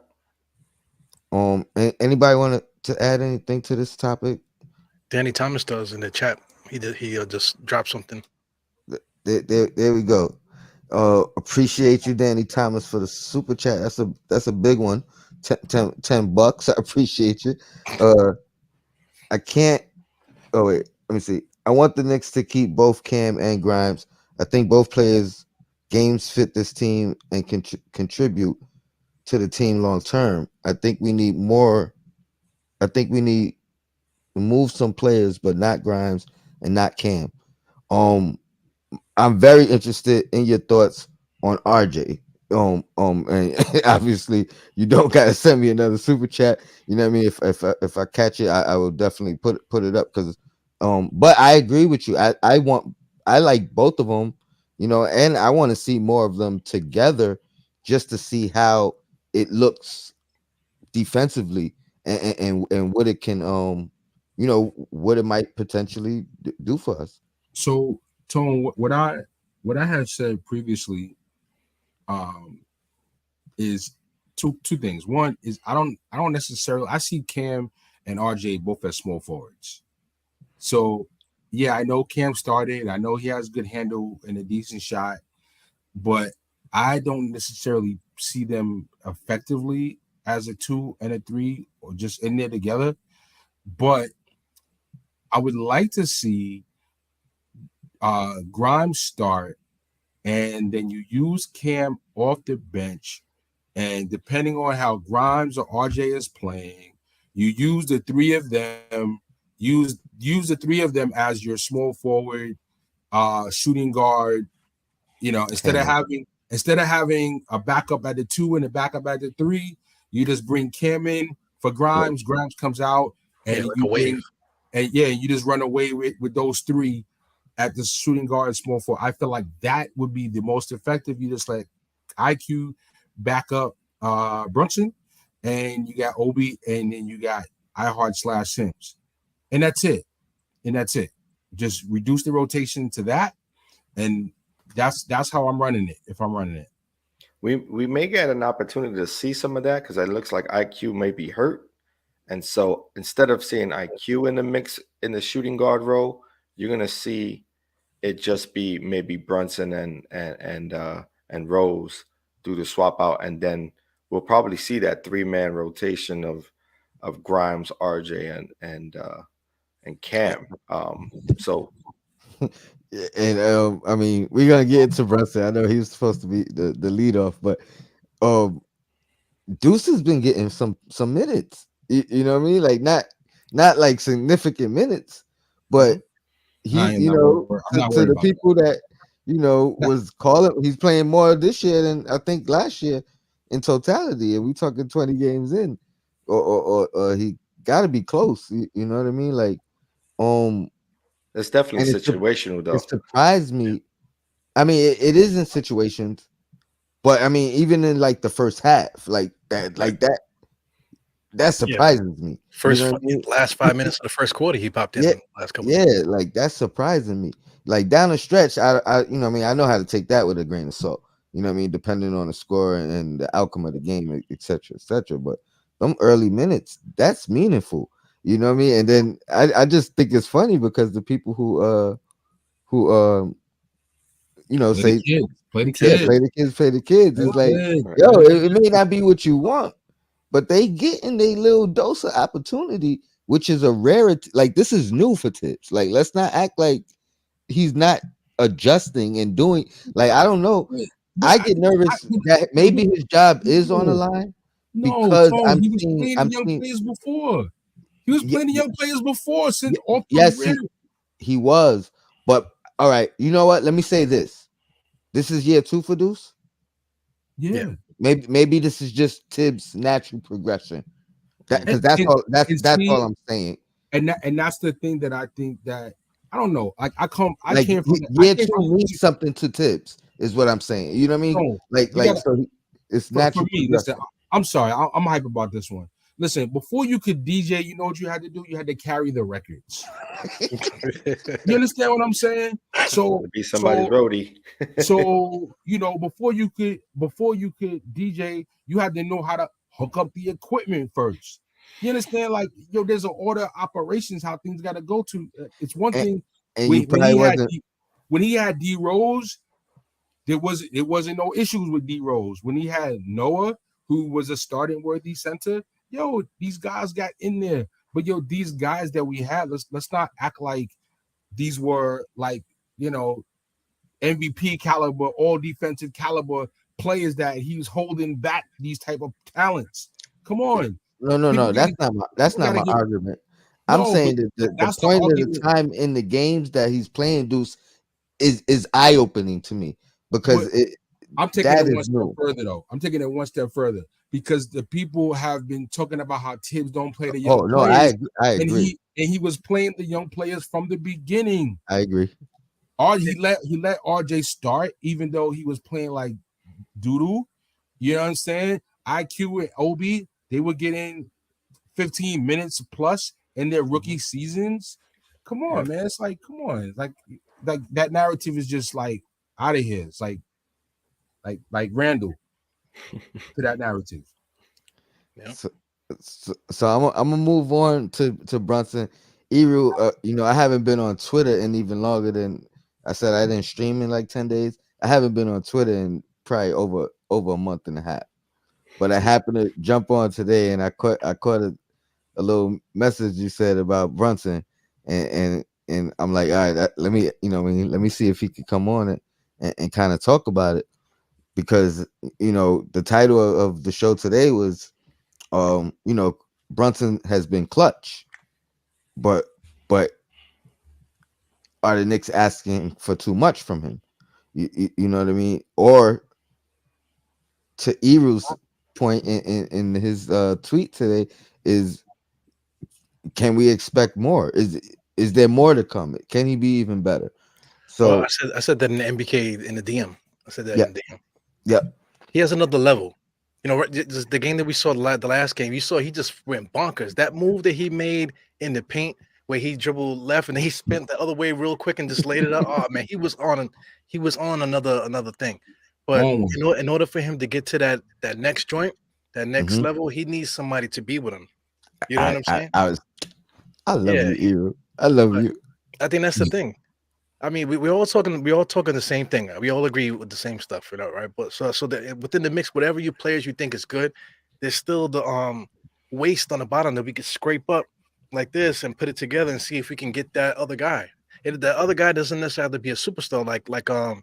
Anybody want to add anything to this topic? Danny Thomas does in the chat. He did. He just dropped something. There we go. Appreciate you, Danny Thomas, for the super chat. That's a big one. $10. I appreciate you. Uh, I can't. Oh wait, let me see. I want the Knicks to keep both Cam and Grimes. I think both players' games fit this team and contribute to the team long term. I think we need more. I think we need to move some players, but not Grimes and not Cam. Um, I'm very interested in your thoughts on RJ. And obviously you don't gotta send me another super chat. You know what I mean? If I catch it, I will definitely put it up because but I agree with you. I like both of them, and I want to see more of them together just to see how it looks defensively and what it can what it might potentially do for us. So, Tone, what I what I had said previously is two things. One is I don't necessarily I see Cam and RJ both as small forwards. So yeah, I know Cam started. I know he has good handle and a decent shot, but I don't necessarily see them effectively as a 2 and a 3 or just in there together. But I would like to see Grimes start, and then you use Cam off the bench, and depending on how Grimes or RJ is playing, you use the three of them, use the three of them as your small forward, shooting guard. Cam. Instead of having a backup at the 2 and a backup at the 3, you just bring Cam in for Yeah. Grimes. Grimes comes out, Yeah, and like a you wave. bring, and you just run away with those 3 at the shooting guard and small forward. I feel like that would be the most effective. You just let IQ back up Brunson, and you got Obi, and then you got iHeart/Sims, and that's it. And that's it. Just reduce the rotation to that, and that's how I'm running it. If I'm running it, We may get an opportunity to see some of that because it looks like IQ may be hurt. And so instead of seeing IQ in the mix in the shooting guard role, you're gonna see it just be maybe Brunson and Rose do the swap out, and then we'll probably see that 3-man rotation of Grimes, RJ, and Cam. So And I mean, we're gonna get into Brunson. I know he was supposed to be the lead off, but um, Deuce has been getting some minutes. You know what I mean? Like not like significant minutes, but he, I'm not worried. I'm not to worried the about people that that. was calling, he's playing more this year than I think last year in totality, and we talking 20 games in, or he got to be close. You know what I mean? Like um, it's definitely and situational it though. surprised me. I mean, it is in situations, but I mean, even in like the first half, Right. that Yeah, surprises me. You know what I mean? last 5 minutes of the first quarter, he popped Yeah, in last couple of yeah, minutes. like that's surprising me. Like down the stretch, you know what I mean, I know how to take that with a grain of salt. You know what I mean, depending on the score and the outcome of the game, et cetera, et cetera. But them early minutes, that's meaningful. You know what I mean? And then I just think it's funny because the people who Play the say kids. Play the yeah, kids. play the kids, play the kids. Play It's the like, kids. Right. yo, it may not be what you want, but they getting their little dose of opportunity, which is a rarity. Like this is new for Tips. Like let's not act like he's not adjusting and doing. Like I don't know. Wait, I get nervous that maybe his job is on the no, line no, because Tone. He was playing the I'm young seeing, players before. He was yeah, playing the young players before since yeah, off the yes, rip. he was. But all right, you know what? Let me say this. This is year 2 for Deuce. Yeah, Yeah, Maybe this is just Tibbs' natural progression. That and because that's and, all and that's all see, I'm saying. and that's the thing that I think that I don't know. Like I Like came from I year came 2 from means something to Tibbs, is what I'm saying. You know what I mean? no. You Like gotta so it's for natural me. Listen, progression. I'm sorry. I'm hype about this one. Listen, before you could DJ, you know what you had to do? You had to carry the records. You understand what I'm saying? So To be somebody's so roadie. so before you could DJ, you had to know how to hook up the equipment first. You understand? Like there's an order of operations how things got to go to. It's one and, thing and you when probably wasn't. When he had D Rose, it wasn't no issues with D Rose. When he had Noah, who was a starting worthy center, these guys got in there. But these guys that we had, let's not act like these were like you know MVP caliber, all defensive caliber players that he's holding back these type of talents. Come on, No. That's people not gotta my give argument. I'm no, but saying that the that's the point of the argument. time in the games that he's playing Deuce is eye opening to me because But I'm taking that it one is step new. further though. I'm taking it one step further because the people have been talking about how Tibbs don't play the young Oh no, players, I and agree. he was playing the young players from the beginning. I agree. He let RJ start even though he was playing like doodoo. You know what I'm saying? IQ and Obi, they were getting 15 minutes plus in their rookie seasons. Come yeah. on, man. It's like, come on. Like that narrative is just like, out of here. It's like Randall to that narrative. Yeah. So I'm gonna move on to Brunson. Eru, I haven't been on Twitter in even longer than I said. I didn't stream in like 10 days. I haven't been on Twitter in probably over a month and a half. But I happened to jump on today, and I caught a little message you said about Brunson, and I'm like, all right, let me let me see if he could come on it and kind of talk about it, because the title of the show today was Brunson has been clutch, but but are the Knicks asking for too much from him? You know what I mean? Or to Eru's point in his tweet today is, can we expect more? Is there more to come? Can he be even better? Well, So I said that in the MBK in the DM. I said that yeah, in the DM. yeah. He has another level. The game that we saw the last game, you saw he just went bonkers. That move that he made in the paint, where he dribbled left and he spent the other way real quick and just laid it up. Oh man, he was on another thing. But On one. in order for him to get to that next joint, that next hmm level, he needs somebody to be with him. You know what I, I'm I saying? I was I love Yeah, you, Eru. I love but you. I think that's the thing. I mean, we all talking the same thing. We all agree with the same stuff, right? But within the mix, whatever you players you think is good, there's still the waste on the bottom that we could scrape up like this and put it together and see if we can get that other guy. And the other guy doesn't necessarily have to be a superstar,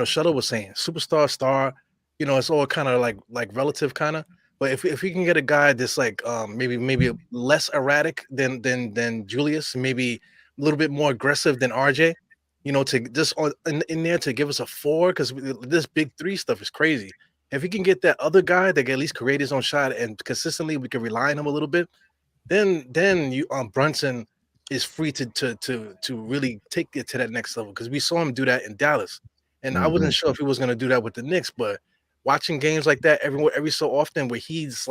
Shuttle was saying, superstar, star. It's all kind of like relative kind of. But if we can get a guy that's like maybe less erratic than Julius, maybe a little bit more aggressive than RJ, to just in there to give us a 4, because this big 3 stuff is crazy. If we can get that other guy that can at least create his own shot and consistently we can rely on him a little bit, then you Brunson is free to really take it to that next level, because we saw him do that in Dallas, and I hmm wasn't sure if he was going to do that with the Knicks, but watching games like that every so often where he's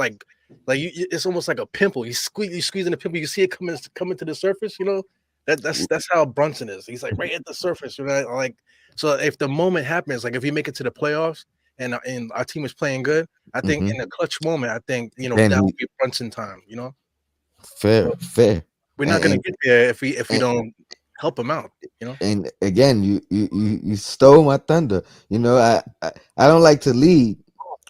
it's almost like a pimple. You squeezing the pimple, you see it coming to the surface. That's how Brunson is. He's like right at the surface, right? Like, so if the moment happens, like if we make it to the playoffs and our team is playing good, I think hmm in a clutch moment, I think Then that he would be Brunson time. fair, So fair, we're not gonna and get there if we and, don't help him out. and again, you stole my thunder. I don't like to lead,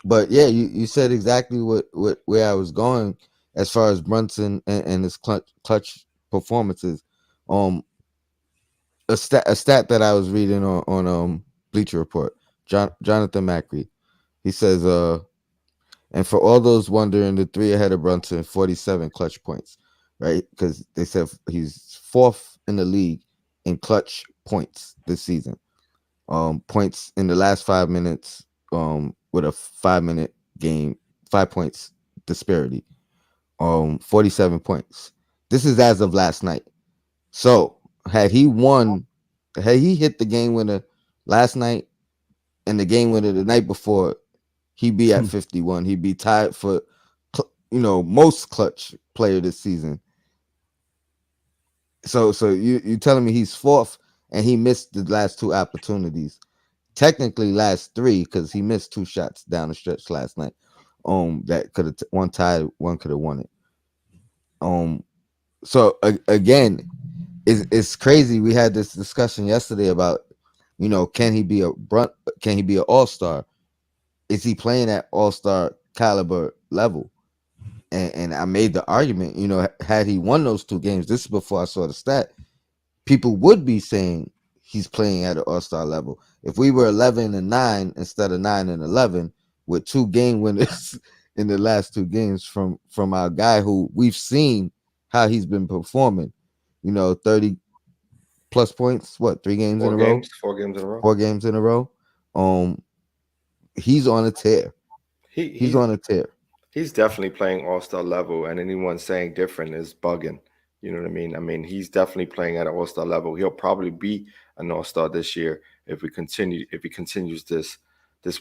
but yeah, you said exactly what where I was going as far as Brunson and his clutch performances. Um, a stat that I was reading on Bleacher Report. Jonathan Macri, he says, and for all those wondering, the 3 ahead of Brunson, 47 clutch points, right? Because they said he's 4th in the league in clutch points this season. Points in the last 5 minutes, with a 5-minute game, 5 points disparity. 47 points. This is as of last night. So had he hit the game winner last night and the game winner the night before, he'd be at 51. He'd be tied for, most clutch player this season. So you telling me he's 4th and he missed the last 2 opportunities. Technically last 3, because he missed 2 shots down the stretch last night. That could have one tied, one could have won it. So again, it's crazy. We had this discussion yesterday about, can he be can he be an all-star? Is he playing at all-star caliber level? And I made the argument, had he won those 2 games, this is before I saw the stat, people would be saying he's playing at an all-star level. If we were 11-9 instead of 9-11 with 2 game winners in the last 2 games from our guy who we've seen how he's been performing, 30 plus points, what, 3 games in a row? 4 games in a row. 4 games in a row. He's on a tear. He He's he's on a tear. he's definitely playing all-star level, and anyone saying different is bugging. You know what I mean? I mean, he's definitely playing at an all-star level. He'll probably be an all-star this year if he continues this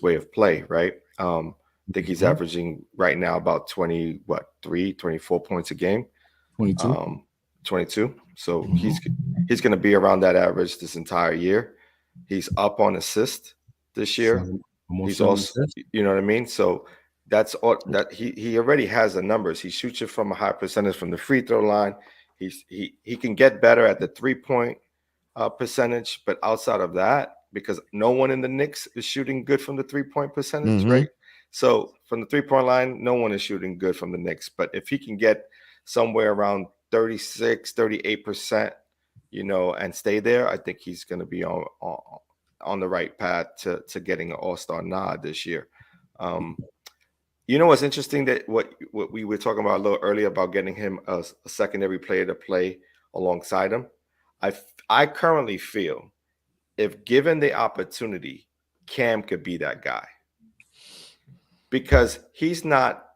way of play, right? I think he's Mhm. averaging right now about 24 points a game. 22. 22. So Mhm. he's going to be around that average this entire year. He's up on assist this year. Almost He's 7 also, assists. you know what I mean? So that's all that he already has the numbers. He shoots it from a high percentage from the free throw line. He can get better at the 3-point percentage, but outside of that, because no one in the Knicks is shooting good from the 3-point percentage, Mm-hmm. right? So from the 3-point line, no one is shooting good from the Knicks. But if he can get somewhere around 36, 38%, you know, and stay there, I think he's going to be on the right path to getting an All-Star nod this year. You know what's interesting that what we were talking about a little earlier about getting him a secondary player to play alongside him. I currently feel if given the opportunity, Cam could be that guy because he's not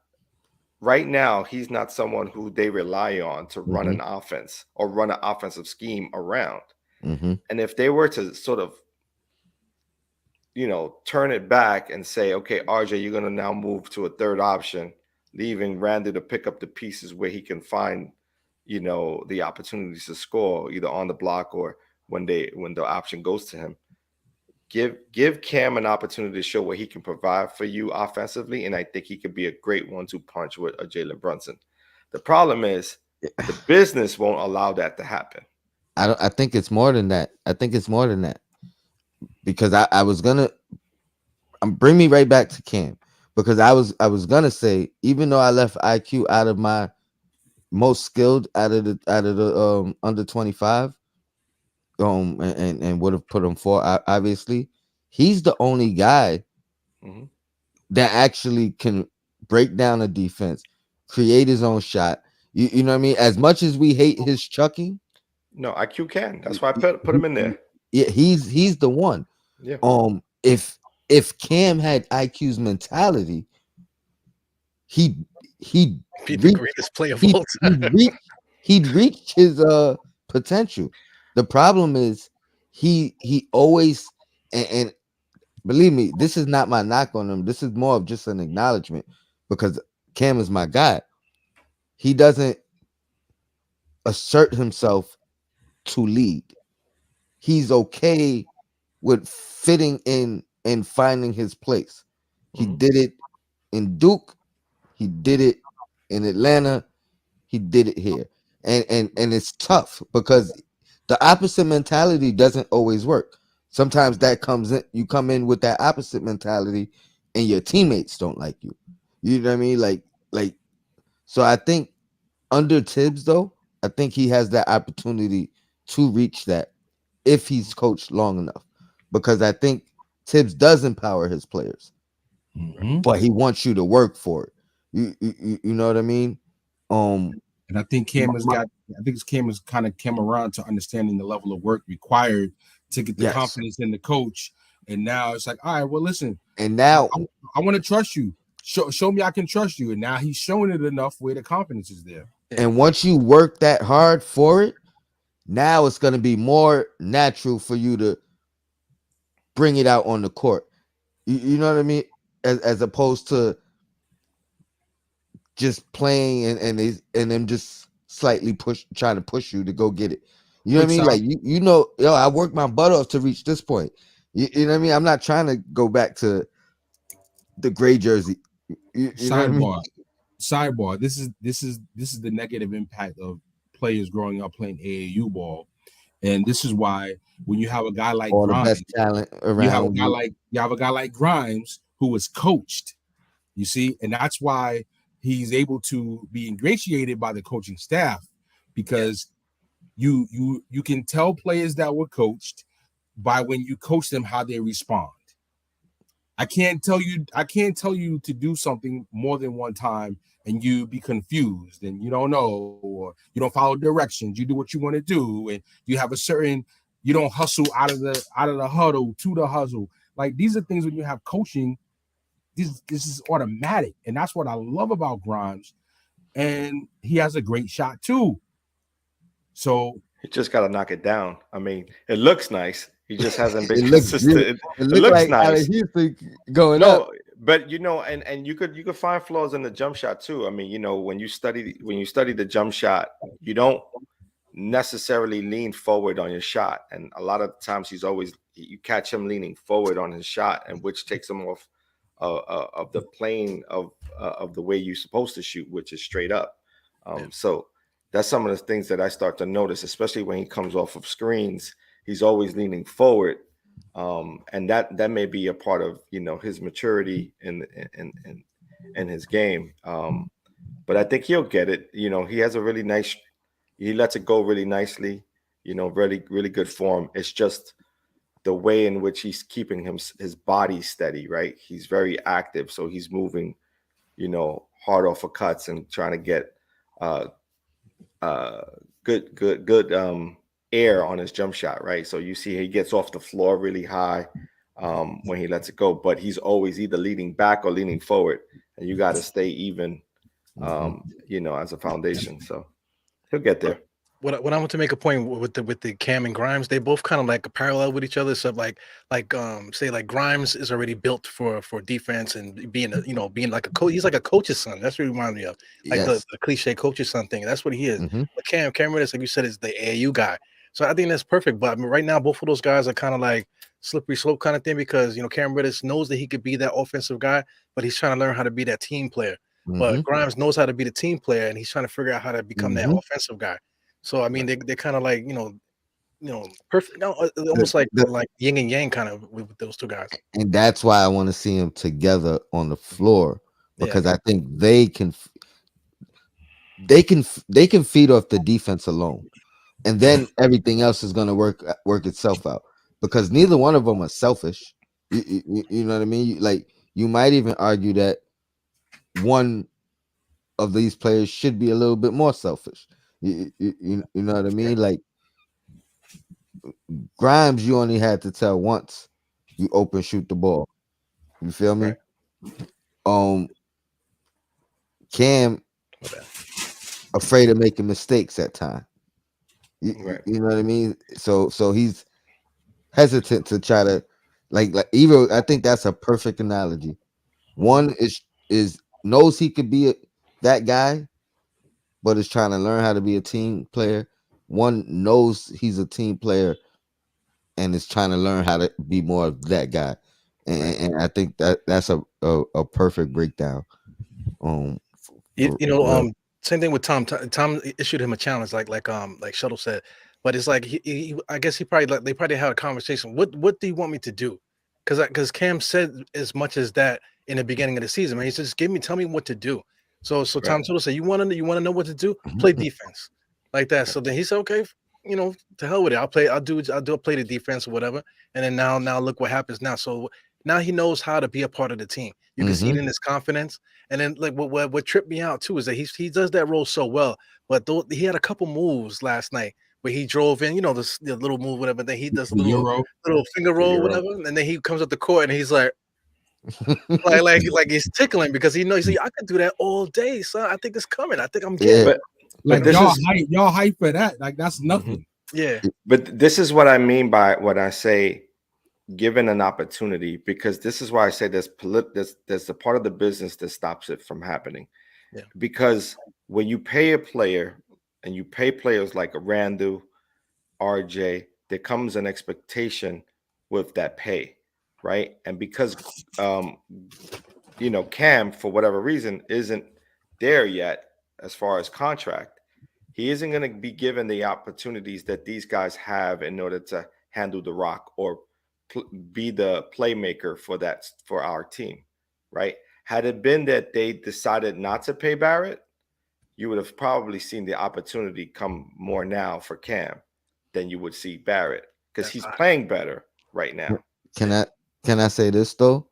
right now. He's not someone who they rely on to run Mm-hmm. an offense or run an offensive scheme around. Mm-hmm. And if they were to sort of, you know, turn it back and say, okay, RJ, you're going to now move to a third option, leaving Randy to pick up the pieces where he can find, you know, the opportunities to score either on the block or when the option goes to him. Give Cam an opportunity to show what he can provide for you offensively, and I think he could be a great 1-2 punch with a Jalen Brunson. The problem is the business won't allow that to happen. I think it's more than that. I think it's more than that because I was gonna bring me right back to Cam because I was gonna say even though I left IQ out of my most skilled out of the under 25 and would have put him for obviously he's the only guy Mm-hmm. that actually can break down a defense, create his own shot. You know what I mean? As much as we hate his chucking, No, IQ can. That's why I put him in there. yeah, he's the one. Yeah. If Cam had IQ's mentality, he he'd Be the reach greatest player of he'd, all he'd time. reach he'd reach his potential. The problem is he always and believe me, this is not my knock on him. This is more of just an acknowledgement because Cam is my guy. He doesn't assert himself to lead. He's okay with fitting in and finding his place. He Mhm. did it in Duke. He did it in Atlanta. He did it here. And it's tough because the opposite mentality doesn't always work. Sometimes that comes in, you come in with that opposite mentality and your teammates don't like you. You know what I mean? Like so I think under Tibbs though, I think he has that opportunity to reach that if he's coached long enough. Because I think Tibbs does empower his players, Mm-hmm. but he wants you to work for it. You know what I mean? Um And I think Cam has kind of come around to understanding the level of work required to get the yes. confidence in the coach. And now it's like, all right, well, listen, And I, now I want to trust you. Show me I can trust you. And now he's showing it enough where the confidence is there. and once you work that hard for it, now it's going to be more natural for you to bring it out on the court. You know what I mean? As opposed to just playing and them just slightly trying to push you to go get it. You know what I Quick mean? side, Like you know, yo, I worked my butt off to reach this point. You know what I mean? I'm not trying to go back to the gray jersey. You know what I mean? sidebar. This is the negative impact of players growing up playing AAU ball. And this is why when you have a guy like All the Grimes, best talent around you. you have a guy like Grimes who was coached, you see, and that's why he's able to be ingratiated by the coaching staff because you can tell players that were coached by when you coach them how they respond. I can't tell you to do something more than one time and you be confused and you don't know or you don't follow directions. You do what you want to do and you have a certain you don't hustle out of the huddle to the hustle. Like these are things when you have coaching, this is automatic. And that's what I love about Grimes. And he has a great shot too. So He just got to knock it down. I mean, it looks nice. He just hasn't been It looks good. consistent. It It looked looks like out of nice. Houston going up. No, but you know, and you could find flaws in the jump shot too. I mean, you know, when you study the jump shot, you don't necessarily lean forward on your shot, and a lot of times you catch him leaning forward on his shot, and which takes him off of the plane of the way you're supposed to shoot, which is straight up. So that's some of the things that I start to notice, especially when he comes off of screens. He's always leaning forward, and that may be a part of his maturity in his game. But I think he'll get it. He has a really nice. He lets it go really nicely. Really really good form. It's just the way in which he's keeping his body steady, right? He's very active, so he's moving, hard off of cuts and trying to get uh, good air on his jump shot, right? So you see he gets off the floor really high when he lets it go, but he's always either leaning back or leaning forward, and you got to stay even, as a foundation. So he'll get there. What I want to make a point with the Cam and Grimes, they both kind of like parallel with each other. So say like Grimes is already built for defense and being like a coach. He's like a coach's son. That's what he reminds me of, like the cliche coach's son thing. That's what he is. But Cam Reddish, like you said, is the AAU guy. So I think that's perfect. But I mean, right now, both of those guys are kind of like slippery slope kind of thing because Cam Reddish knows that he could be that offensive guy, but he's trying to learn how to be that team player. But Grimes knows how to be the team player, and he's trying to figure out how to become that offensive guy. So I mean, they're kind of like perfect. Almost like yin and yang kind of with those two guys. And that's why I want to see them together on the floor because I think they can feed off the defense alone, and then everything else is going to work itself out because neither one of them are selfish. You know what I mean? Like you might even argue that one of these players should be a little bit more selfish. You know what I mean? Like Grimes, you only had to tell once you open shoot the ball. You feel me? Right. Cam afraid of making mistakes at time. You know what I mean? So he's hesitant to try to like even I think that's a perfect analogy. One is knows he could be that guy, but is trying to learn how to be a team player. One knows he's a team player and is trying to learn how to be more of that guy. And I think that's a perfect breakdown. Same thing with Tom. Tom issued him a challenge, like Shuttle said, but it's like I guess they probably had a conversation. What do you want me to do? Because Cam said as much as that in the beginning of the season. Man, he said, just tell me what to do. So Tom Tittle said, you want to know what to do? Play defense like that. So then he said, okay, to hell with it. I'll play the defense or whatever. And then now look what happens now. So now he knows how to be a part of the team. You can see it in his confidence. And then like what tripped me out too is that he does that role so well. But he had a couple moves last night where he drove in, the little move, whatever. Then he does a little finger roll, whatever. And then he comes up the court and he's like, like he's tickling because he knows I could do that all day, son. I think it's coming. I think I'm getting it. Like y'all hype for that. Like that's nothing. Yeah. But this is what I mean by what I say, given an opportunity, because this is why I say there's a part of the business that stops it from happening. Yeah. Because when you pay a player and you pay players like Randu, RJ, there comes an expectation with that pay, right? And because Cam, for whatever reason, isn't there yet as far as contract, he isn't going to be given the opportunities that these guys have in order to handle the rock or be the playmaker for our team, right? Had it been that they decided not to pay Barrett, you would have probably seen the opportunity come more now for Cam than you would see Barrett because he's playing better right now. Can I say this though?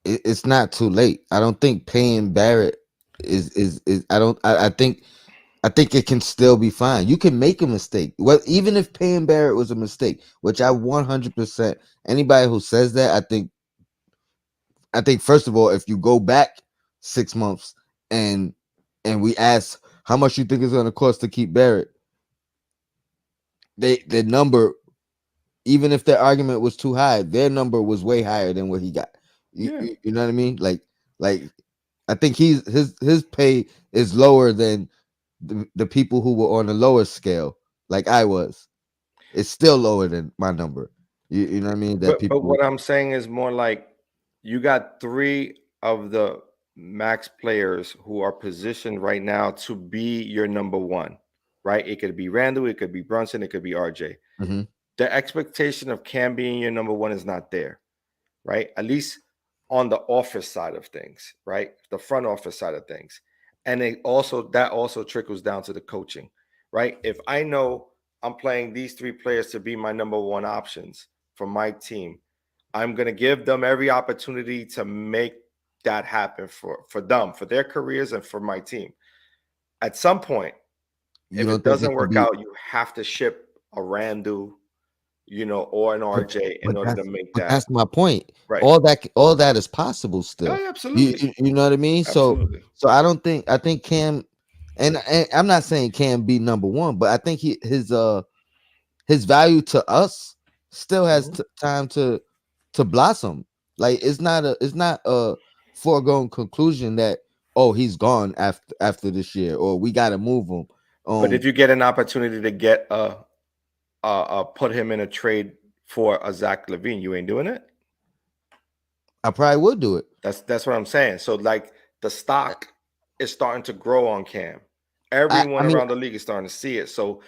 It's not too late. I don't think paying Barrett is I think it can still be fine. You can make a mistake. Well, even if paying Barrett was a mistake, which I 100%, anybody who says that, I think first of all, if you go back 6 months and we ask how much you think it's going to cost to keep Barrett, the number, even if their argument was too high, their number was way higher than what he got. You know what I mean? Like I think his pay is lower than the people who were on the lower scale, like I was. it's still lower than my number. You know what I mean? That But people. what I'm saying is more like you got three of the max players who are positioned right now to be your number one, right? It could be Randall, it could be Brunson, it could be RJ. Mhm. The expectation of Cam being your number one is not there, right? At least on the office side of things, right? The front office side of things. And that also trickles down to the coaching, right? If I know I'm playing these three players to be my number one options for my team, I'm going to give them every opportunity to make that happen for them, for their careers and for my team. At some point, You if it don't think doesn't it could work be? out, you have to ship a Randall, or an But RJ in but order to that's make but that that's my point. right. All that is possible Oh, still. yeah, You absolutely. you, you know what I mean? So Absolutely. I don't think I think Cam, and I'm not saying Cam be number one, but I think his value to us still has Mhm. time to blossom. Like it's not a foregone conclusion that, oh, he's gone after this year, or we got to move him. But if Um, you get an opportunity to get put him in a trade for a Zach LaVine, you ain't doing it. I probably would do it. That's what I'm saying. So like the stock is starting to grow on Cam. I Everyone mean, around the league is starting to see it. So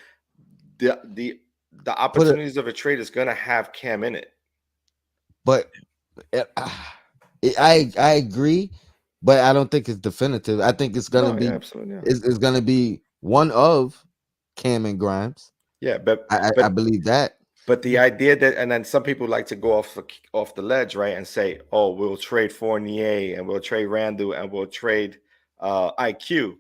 the the the put it, opportunities of a trade is gonna have Cam in it. but I agree, but I don't think it's definitive. I think it's gonna No, yeah, be absolutely, yeah. it's gonna be one of Cam and Grimes. Yeah, but I but believe that. but the idea that, and then some people like to go off the ledge, right, and say, "Oh, we'll trade Fournier and we'll trade Randall and we'll trade IQ."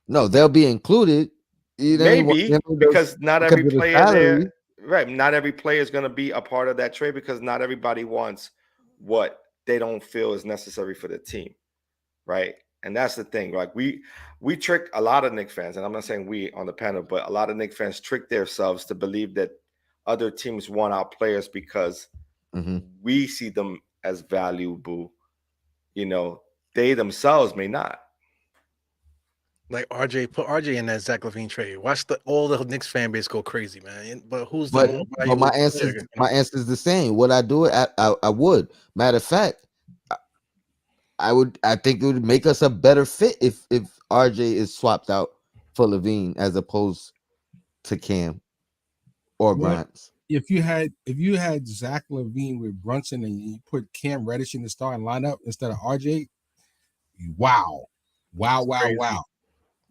No, they'll be included. You know, Maybe because not because every of the player there, salary. right? Not every player is going to be a part of that trade because not everybody wants what they don't feel is necessary for the team, right? And that's the thing. Like we trick a lot of Knicks fans, and I'm not saying we on the panel, but a lot of Knicks fans trick themselves to believe that other teams want our players because Hmm. we see them as valuable. You know, they themselves may not. Like RJ, put RJ in that Zach LaVine trade. Watch all the Knicks fan base go crazy, man. But who's the But more my valuable answer player? is the same. Would I do it? I would. Matter of fact, I would. I think it would make us a better fit if RJ is swapped out for Levine as opposed to Cam or What Grimes. if you had Zach LaVine with Brunson and you put Cam Reddish in the starting lineup instead of RJ? Wow, wow, wow, Crazy. wow,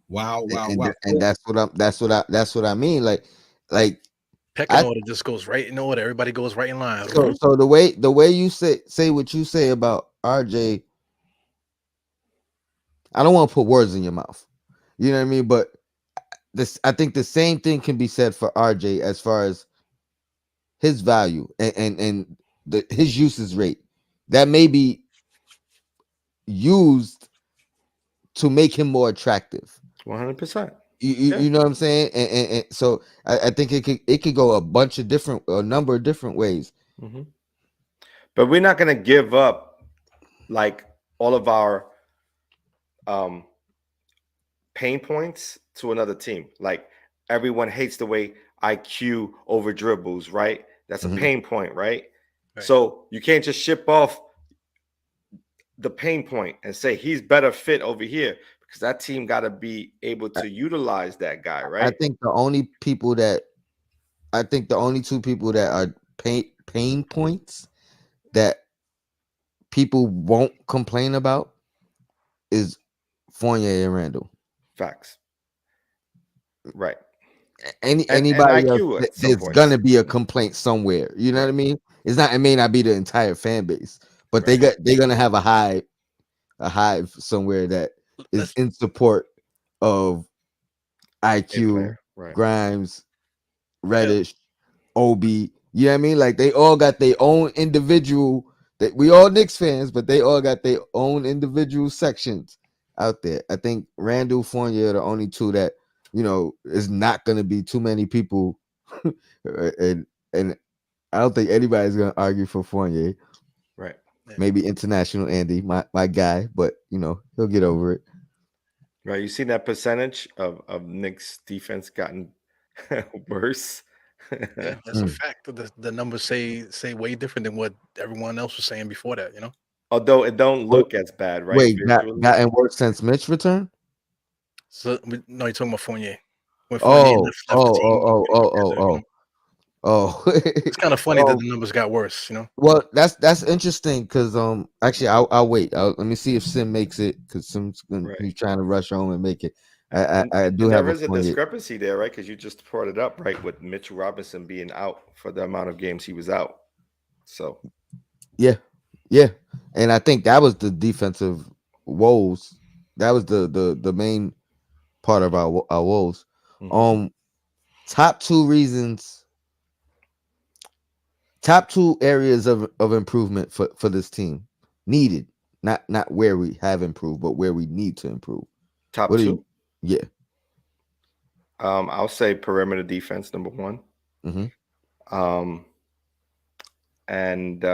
wow, And wow, and, wow. and that's what I mean. Like Pecking I order just goes right in order. Everybody goes right in line. so the way you say what you say about RJ, I don't want to put words in your mouth. You know what I mean? But this I think the same thing can be said for RJ as far as his value and his usage rate that may be used to make him more attractive. 100%. Yeah. You know what I'm saying? And so I think it could go a number of different ways. Hmm. But we're not going to give up like all of our um, pain points to another team. Like everyone hates the way IQ over dribbles, right? That's a Mhm. pain point, right? Right. So you can't just ship off the pain point and say he's better fit over here because that team got to be able I, to utilize that guy, I right? think the only two people that are pain points that people won't complain about is Fournier and Randall. Facts, right? And Anybody else, IQ at some there's points, gonna be a complaint somewhere. You know what right? I mean? It's not. It may not be the entire fan base, but Right. they're gonna have a hive somewhere that is Let's in support of A IQ, player, right? Grimes, yeah. Reddish, Obi. You know what I mean? Like they all got their own individual. That we all Knicks fans, but they all got their own individual sections out there. I think Randall, Fournier are the only two that is not going to be too many people, and I don't think anybody's going to argue for Fournier. Right. Yeah. Maybe international Andy, my guy, but he'll get over it. Right. You see that percentage of Knicks defense gotten worse Yeah, that's a fact. The numbers say way different than what everyone else was saying before that. Although it don't Wait, look as bad, right? wait, Visually. gotten worse since Mitch returned? So no, you're talking about Fournier. When Fournier Oh, left the team oh, together, oh. it's kind of funny that Oh, the numbers got worse. well, that's interesting because actually I'll wait. Let me see if Sim makes it because Right. he's trying to rush home and make it. I do And have there a is a Fournier. discrepancy there, right? Because you just brought it up, right? With Mitchell Robinson being out for the amount of games he was out. So Yeah, yeah, and I think that was the defensive woes. That was the main part of our woes. mhm. Top two reasons, top two areas of improvement for this team needed, not where we have improved, but where we need to improve. Top What do you? two, Yeah. I'll say perimeter defense number one. Mm-hmm. Um, and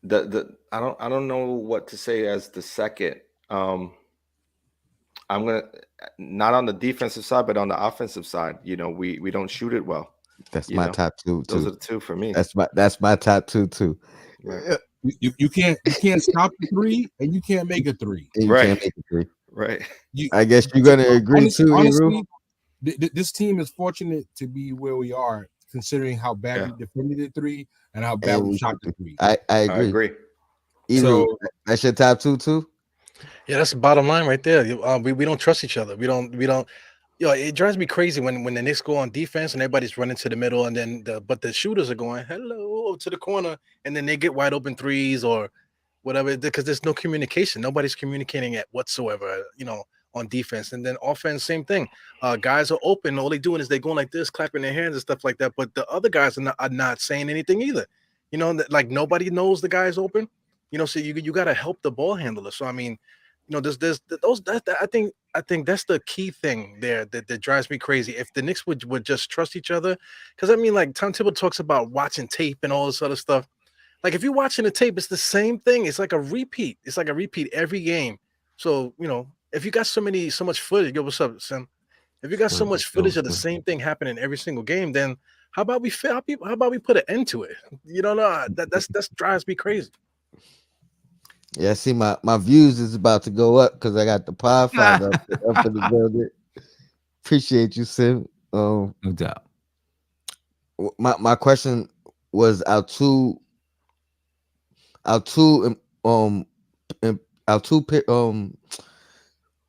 the I don't know what to say as the second. I'm gonna not on the defensive side, but on the offensive side. We don't shoot it well. That's my top two Those too. are the two for me. That's my top two too. Right. You can't stop the three, and you can't make a three. And you Right. can't make it three. Right. You I guess you're gonna agree too, Eru. honestly, this team is fortunate to be where we are, considering how bad Yeah. we defended the three and how bad And we we shot shoot the the- three. I I agree. agree. Eru, So that's your top two too. Yeah, that's the bottom line right there. We don't trust each other. We don't. It drives me crazy when the Knicks go on defense and everybody's running to the middle, and then but the shooters are going hello to the corner, and then they get wide open threes or whatever because there's no communication. Nobody's communicating it whatsoever. On defense, and then offense, same thing. Guys are open. All they doing is they going like this, clapping their hands and stuff like that. But the other guys are not saying anything either. Like nobody knows the guy's open. So you got to help the ball handler. So I mean, there's those that I think that's the key thing there that drives me crazy. If the Knicks would just trust each other, because I mean, like Tom Thibodeau talks about watching tape and all this other stuff. Like if you're watching the tape, it's the same thing. It's like a repeat. It's like a repeat every game. So if you got so much footage, yo, what's up, Sam? If you got so much footage of the same thing happening every single game, then how about we put an end to it? No, that's drives me crazy. Yeah, I see my views is about to go up because I got the pod fight up in the building. Appreciate you, Sim. No doubt. My question was our two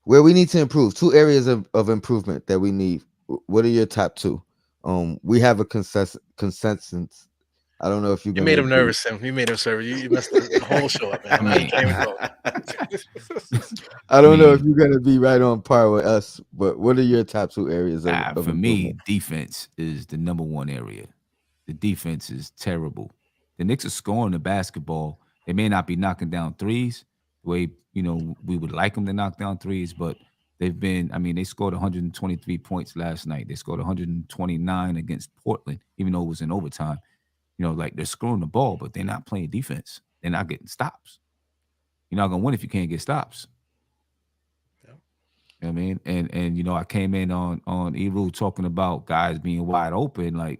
where we need to improve. Two areas of improvement that we need. What are your top two? We have a consensus. I don't know if you're You gonna made him agree. nervous, Sam. You made him nervous. You messed the whole show up, man. I He can't even talk. I don't know mean- if you're gonna be right on par with us, but what are your top two areas of For me, improvement? defense is the number one area. The defense is terrible. The Knicks are scoring the basketball. They may not be knocking down threes the way we would like them to knock down threes, but they've been. I mean, they scored 123 points last night. They scored 129 against Portland, even though it was in overtime. Like they're scoring the ball, but they're not playing defense. They're not getting stops. You're not gonna win if you can't get stops. Yeah. You know what I mean? And I came in on Eru talking about guys being wide open. Like,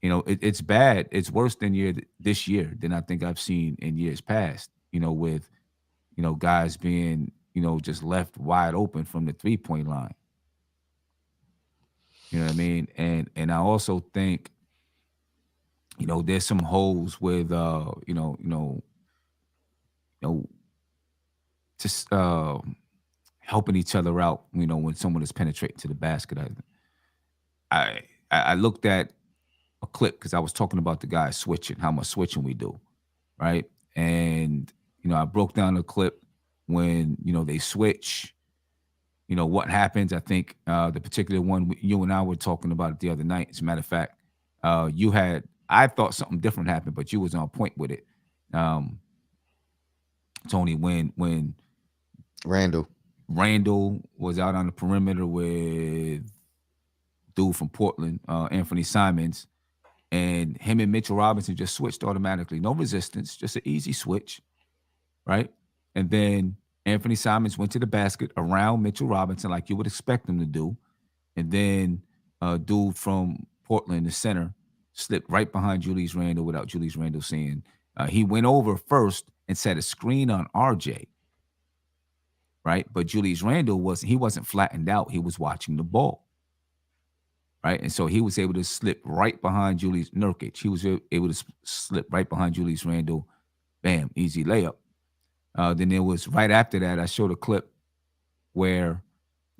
it's bad. It's worse than this year than I think I've seen in years past. With guys being just left wide open from the 3-point line. You know what I mean? And I also think there's some holes with just helping each other out. When someone is penetrating to the basket, I looked at a clip because I was talking about the guys switching, how much switching we do, right? And I broke down the clip when they switch. What happens? I think the particular one you and I were talking about it the other night. As a matter of fact, I thought something different happened, but you was on point with it, Tony. When Randall was out on the perimeter with dude from Portland, Anthony Simons, and him and Mitchell Robinson just switched automatically. No resistance, just an easy switch, right? And then Anthony Simons went to the basket around Mitchell Robinson like you would expect him to do. and then dude from Portland, the center, slipped right behind Julius Randle without Julius Randle seeing. He went over first and set a screen on RJ, right? But Julius Randle wasn't flattened out. He was watching the ball, right? And so he was able to slip right behind Julius Nurkic. He was able to slip right behind Julius Randle. Bam, easy layup. Then it was right after that, I showed a clip where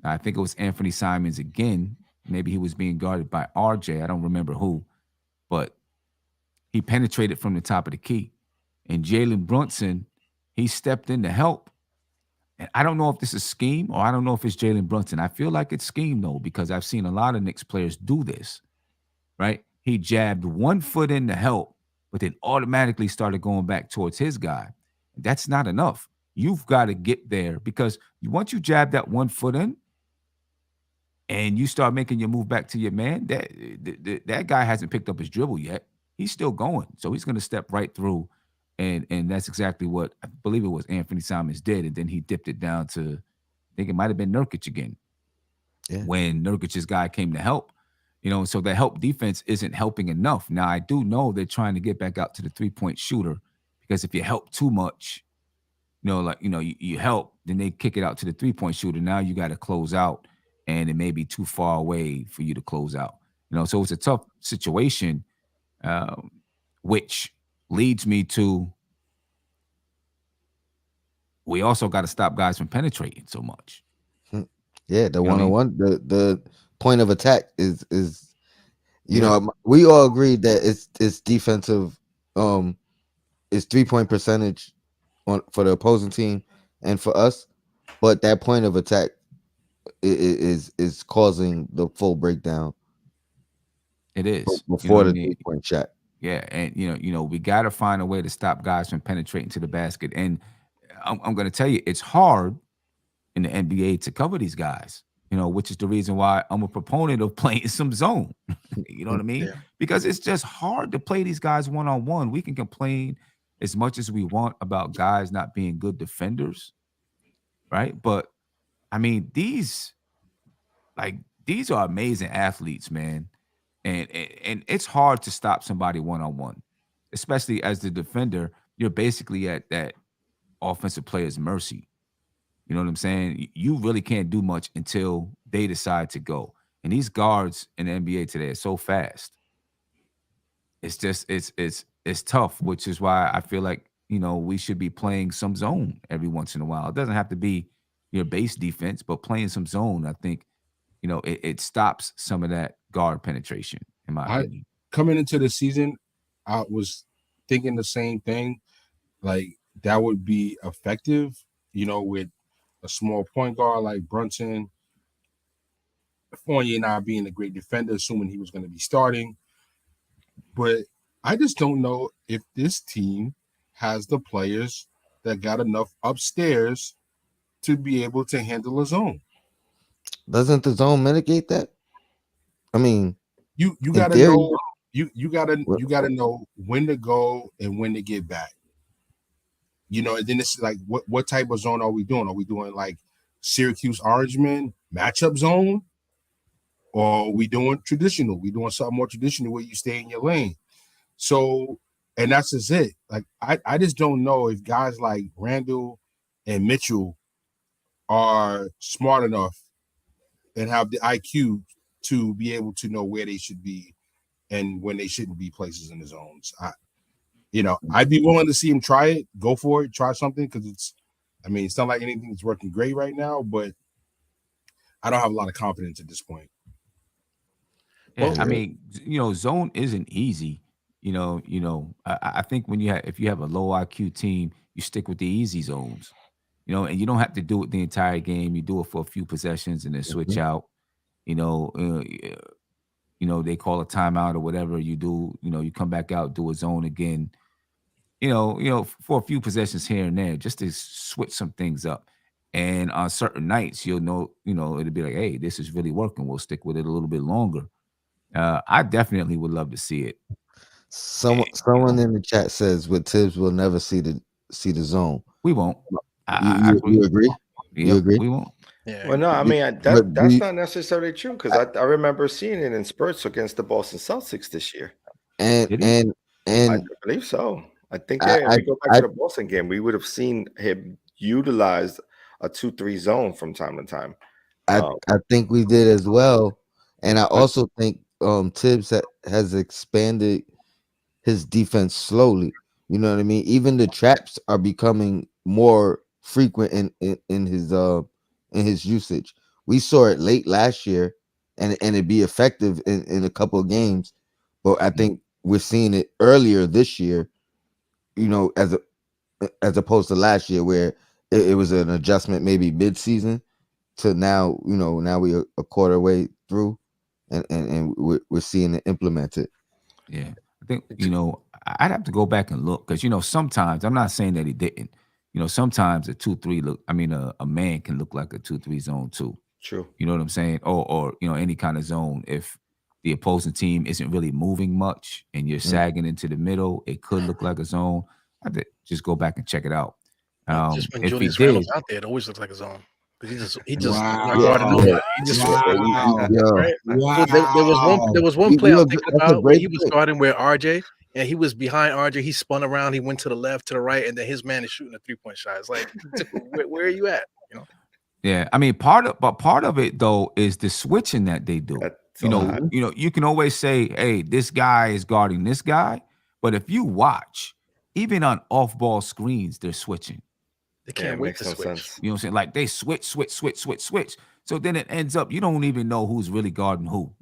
I think it was Anthony Simons again. Maybe he was being guarded by RJ. I don't remember who, but he penetrated from the top of the key. And Jalen Brunson, he stepped in to help. And I don't know if this is scheme or I don't know if it's Jalen Brunson. I feel like it's scheme, though, because I've seen a lot of Knicks players do this, right? He jabbed 1 foot in to help, but then automatically started going back towards his guy. That's not enough. You've got to get there because once you jab that 1 foot in and you start making your move back to your man, that guy hasn't picked up his dribble yet. He's still going. So he's going to step right through. And that's exactly what I believe it was Anthony Simons did. And then he dipped it down to, I think it might have been Nurkic again. Yeah. When Nurkic's guy came to help. So the help defense isn't helping enough. Now, I do know they're trying to get back out to the three-point shooter because if you help too much, you help, then they kick it out to the three-point shooter. Now you got to close out, and it may be too far away for you to close out. So it's a tough situation, which leads me to we also got to stop guys from penetrating so much. Yeah, the one-on-one, the point of attack is we all agree that it's defensive, it's 3-point percentage for the opposing team and for us, but that point of attack is causing the full breakdown. It is before the 3-point shot. Yeah, and we got to find a way to stop guys from penetrating to the basket. And I'm going to tell you, it's hard in the NBA to cover these guys. Which is the reason why I'm a proponent of playing some zone. You know what I mean? Yeah. Because it's just hard to play these guys one-on-one. We can complain as much as we want about guys not being good defenders, right? But I mean, these are amazing athletes, man. And it's hard to stop somebody one-on-one, especially as the defender. You're basically at that offensive player's mercy. You know what I'm saying? You really can't do much until they decide to go. And these guards in the NBA today are so fast. It's just it's tough, which is why I feel like we should be playing some zone every once in a while. It doesn't have to be your base defense, but playing some zone, I think, it stops some of that guard penetration. In my opinion, coming into the season, I was thinking the same thing. Like that would be effective, with a small point guard like Brunson, Fournier not being a great defender, assuming he was going to be starting. But I just don't know if this team has the players that got enough upstairs to be able to handle a zone. Doesn't the zone mitigate that? I mean, you gotta know you gotta know when to go and when to get back. And then it's like, what type of zone are we doing? Are we doing like Syracuse Orangemen matchup zone? Or are we doing traditional? We doing something more traditional where you stay in your lane. So, and that's just it. Like, I just don't know if guys like Randall and Mitchell are smart enough and have the IQ to be able to know where they should be and when they shouldn't be places in the zones. I'd be willing to see him try it, go for it, try something, because it's not like anything's working great right now, but I don't have a lot of confidence at this point. Yeah, I mean, zone isn't easy. I think if you have a low IQ team, you stick with the easy zones, and you don't have to do it the entire game. You do it for a few possessions and then switch out. They call a timeout or whatever you do. You come back out, do a zone again. For a few possessions here and there, just to switch some things up. And on certain nights, you'll know, it'll be like, hey, this is really working. We'll stick with it a little bit longer. I definitely would love to see it. Someone in the chat says with Tibbs we'll never see the zone. We won't. You agree? Yeah, you agree? We won't. Yeah, Well, no, I You- mean But do that's you, not necessarily true because I remember seeing it in spurts against the Boston Celtics this year. and Did he? and I and believe so. I think I yeah. If I we go back I to the Boston game, we would have seen him utilize a 2-3 zone from time to time. I, Um, I think we did as well, and I But also think Tibbs has expanded his defense slowly. You know what I mean? Even the traps are becoming more frequent in his usage. We saw it late last year, and it be effective in a couple of games. But I think we're seeing it earlier this year. You know, as opposed to last year where it was an adjustment maybe mid season to now. You know, now we're a quarter way through, and we're seeing it implemented. yeah, I think I'd have to go back and look because sometimes I'm not saying that he didn't. Sometimes a 2-3 look. I mean, a man can look like a 2-3 zone too. true. You know what I'm saying? Or any kind of zone. If the opposing team isn't really moving much and you're Mm. sagging into the middle, it could look like a zone. I have to just go back and check it out. just when If he Julius Randle's did, out there, it always looks like a zone because he just not Yeah, guarding Wow. yeah, nobody. He just Wow. yeah. right. Wow. There was one play I'm thinking That's a about where great he was pick. guarding where RJ and he was behind RJ. He spun around. He went to the left, to the right, and then his man is shooting a 3-point shot. It's like, where are you at? yeah. I mean, part of it though is the switching that they do. That's a lot. You can always say, "Hey, this guy is guarding this guy," but if you watch, even on off-ball screens, they're switching. They Yeah, can't it wait makes to no switch. sense. You know what I'm saying? Like they switch. So then it ends up you don't even know who's really guarding who.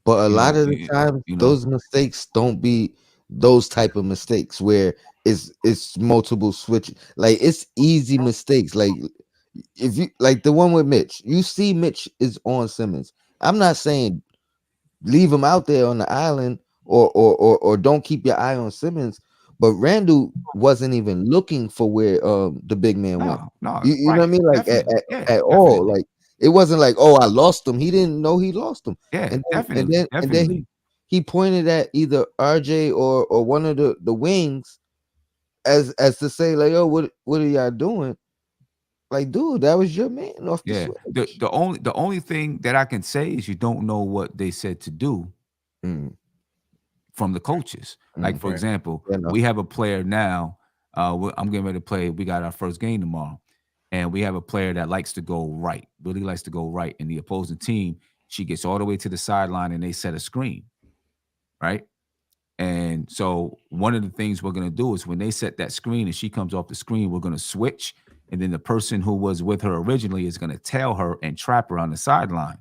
But a You lot know, of the you, times, you know. those mistakes don't be those type of mistakes where it's multiple switch. Like it's easy mistakes. Like if you like the one with Mitch, you see Mitch is on Simmons. I'm not saying leave him out there on the island or don't keep your eye on Simmons, but Randall wasn't even looking for where the big man went. No, You know what I right, mean? Like definitely, yeah, at all. definitely, Like it wasn't like, oh, I lost him. He didn't know he lost him. yeah, And definitely, then definitely. he pointed at either RJ or one of the wings as to say like, oh, what are y'all doing? Like, dude, that was your man off the Yeah, the switch. the only the only thing that I can say is you don't know what they said to do Mm, from the coaches. Like mm, for Right. example, fair enough. we have a player now. I'm getting ready to play. We got our first game tomorrow, and we have a player that likes to go right. Really likes to go right, and the opposing team, she gets all the way to the sideline, and they set a screen, right? And so one of the things we're going to do is when they set that screen and she comes off the screen, we're going to switch. And then the person who was with her originally is going to tail her and trap her on the sideline.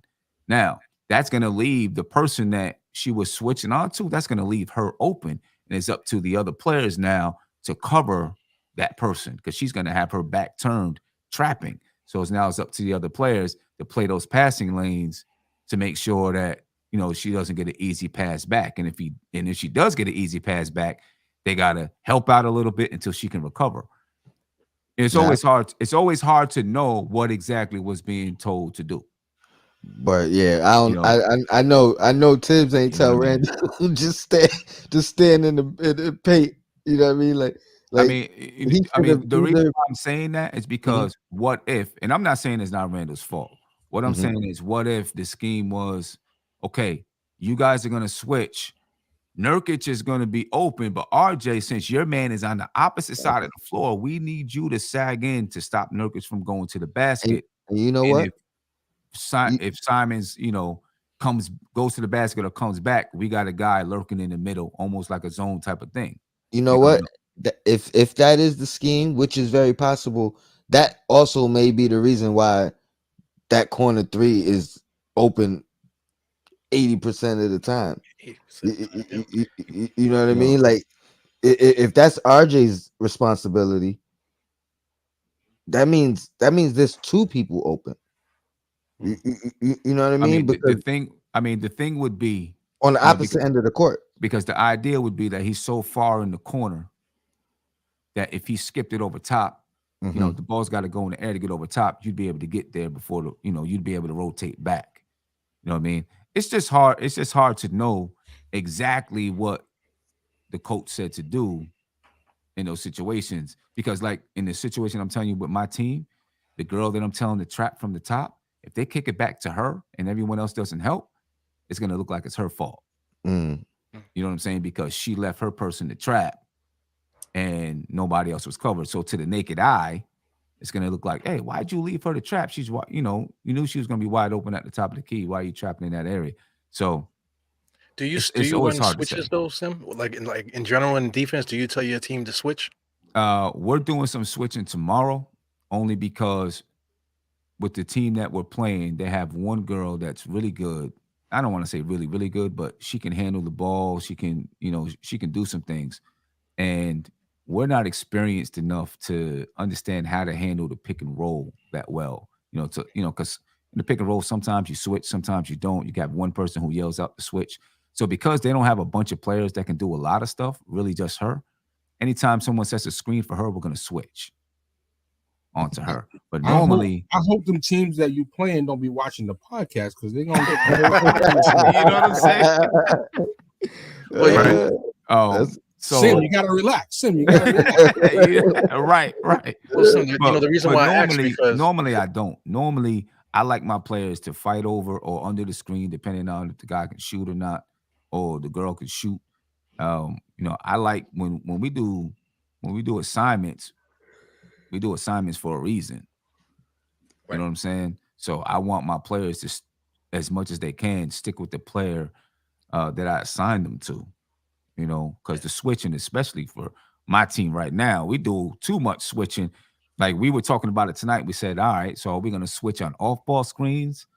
Now, that's going to leave the person that she was switching onto, that's going to leave her open. And it's up to the other players now to cover that person because she's going to have her back turned trapping. So it's up to the other players to play those passing lanes to make sure that she doesn't get an easy pass back. And if she does get an easy pass back, they gotta help out a little bit until she can recover. It's Nah, always hard. It's always hard to know what exactly was being told to do. but yeah, I You don't. know, I know. Tibbs ain't you know what tell I mean. Randy just stand in the paint. You know what I mean? I Like mean, he should have the reason either. why I'm saying that is Mhm, because what if, and I'm not saying it's not Randall's fault. What I'm mhm. saying is, what if the scheme was, okay, you guys are gonna switch. Nurkic is going to be open, but RJ, since your man is on the opposite side of the floor, we need you to sag in to stop Nurkic from going to the And, basket. and you know And what? You, if Simons, goes to the basket or comes back, we got a guy lurking in the middle, almost like a zone type of thing. you know You know, what? If that is the scheme, which is very possible, that also may be the reason why that corner three is open 80% of the time. 80% of the time. Yeah. You know what I you know, mean? Like if that's RJ's responsibility, that means there's two people open. You know what I I mean? mean, Because the thing would be, on the because, opposite end of the court. because the idea would be that he's so far in the corner that if he skipped it over top, Hmm. the ball's got to go in the air to get over top. You'd be able to get there before you'd be able to rotate back. You know what I mean? It's just hard. It's just hard to know exactly what the coach said to do in those situations because, like in the situation I'm telling you with my team, the girl that I'm telling to trap from the top, if they kick it back to her and everyone else doesn't help, it's going to look like it's her fault. Mm. You know what I'm saying? Because she left her person to trap and nobody else was covered. So to the naked eye, it's going to look like, hey, why'd you leave her to trap? She's, you knew she was going to be wide open at the top of the key. Why are you trapping in that area? So do you it's always run hard to switches say. though, Sim? Like in general in defense, do you tell your team to switch? We're doing some switching tomorrow only because with the team that we're playing, they have one girl that's really good. I don't want to say really, really good, but she can handle the ball. She can, she can do some things. And we're not experienced enough to understand how to handle the pick and roll that well. Because in the pick and roll, sometimes you switch, sometimes you don't. You got one person who yells out the switch. So because they don't have a bunch of players that can do a lot of stuff, really just her, anytime someone sets a screen for her, we're going to switch onto her. But normally, I hope them teams that you playing don't be watching the podcast because they're gonna get you know what I'm saying? Well, So Sim, you gotta relax. Sim, you gotta relax. right. Well, Sim, the reason why I asked because normally I don't. Normally I like my players to fight over or under the screen, depending on if the guy can shoot or not, or the girl can shoot. I like when we do assignments, we do assignments for a reason. You know what I'm saying? So I want my players to, as much as they can, stick with the player that I assigned them to. Because the switching, especially for my team right now, we do too much switching. Like we were talking about it tonight. We said, all right, so are we going to switch on off-ball screens?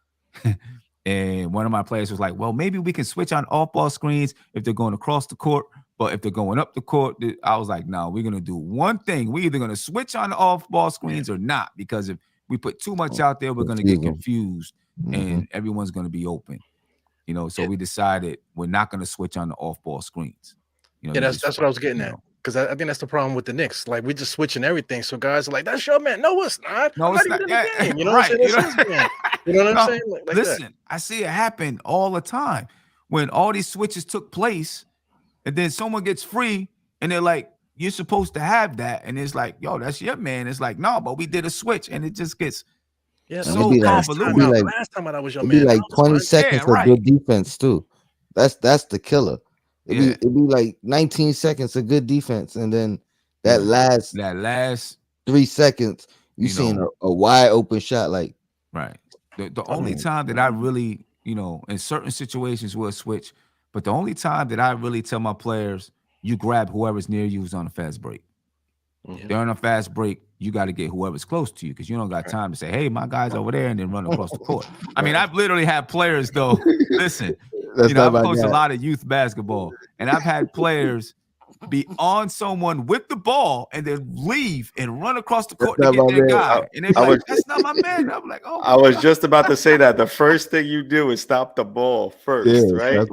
And one of my players was like, well, maybe we can switch on off-ball screens if they're going across the court. But if they're going up the court, I was like, no, we're going to do one thing. We're either going to switch on the off-ball screens or not. Because if we put too much out there, we're going to get confused and everyone's going to be open. So we decided we're not going to switch on the off-ball screens. That's what I was getting at. Because I think that's the problem with the Knicks. Like, we're just switching everything. So guys are like, that's your man. No, it's not. No, it's not. Even in the game. You know right. what I'm saying? You know what I'm saying? Like listen, that. I see it happen all the time. When all these switches took place, and then someone gets free, and they're like, you're supposed to have that. And it's like, yo, that's your man. It's like, no, but we did a switch. And it just gets so convoluted. Last time I was your man. It'd be like 20 fine. seconds of good defense, too. That's the killer. It'd be like 19 seconds of good defense, and then that last 3 seconds, you seen a wide open shot. Like right. The only time that I really, in certain situations we'll switch, but the only time that I really tell my players, you grab whoever's near you who's on a fast break. They're on a fast break, you got to get whoever's close to you because you don't got time to say, hey, my guy's over there, and then run across the court. I mean, I've literally had players though. Listen. I've coached a lot of youth basketball, and I've had players be on someone with the ball and then leave and run across the court to get their guy. And they're like, that's not my man. I'm like, oh, I was just about to say that. The first thing you do is stop the ball first, right?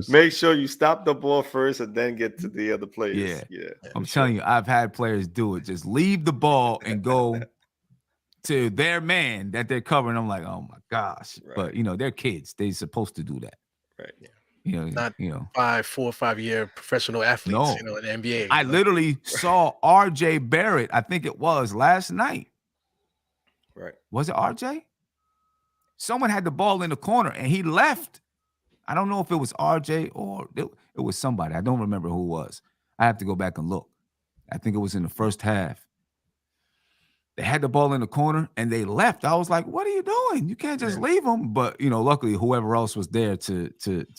Make sure you stop the ball first and then get to the other players. Yeah. I'm telling you, I've had players do it. Just leave the ball and go to their man that they're covering. I'm like, oh, my gosh. Right. But, they're kids. They're supposed to do that. Right. Not 4 or 5 year professional athletes, in the NBA. I literally saw RJ Barrett, I think it was last night. Right. Was it RJ? Someone had the ball in the corner and he left. I don't know if it was RJ or it was somebody. I don't remember who it was. I have to go back and look. I think it was in the first half. They had the ball in the corner and they left. I was like, what are you doing? You can't just leave them. But, luckily whoever else was there to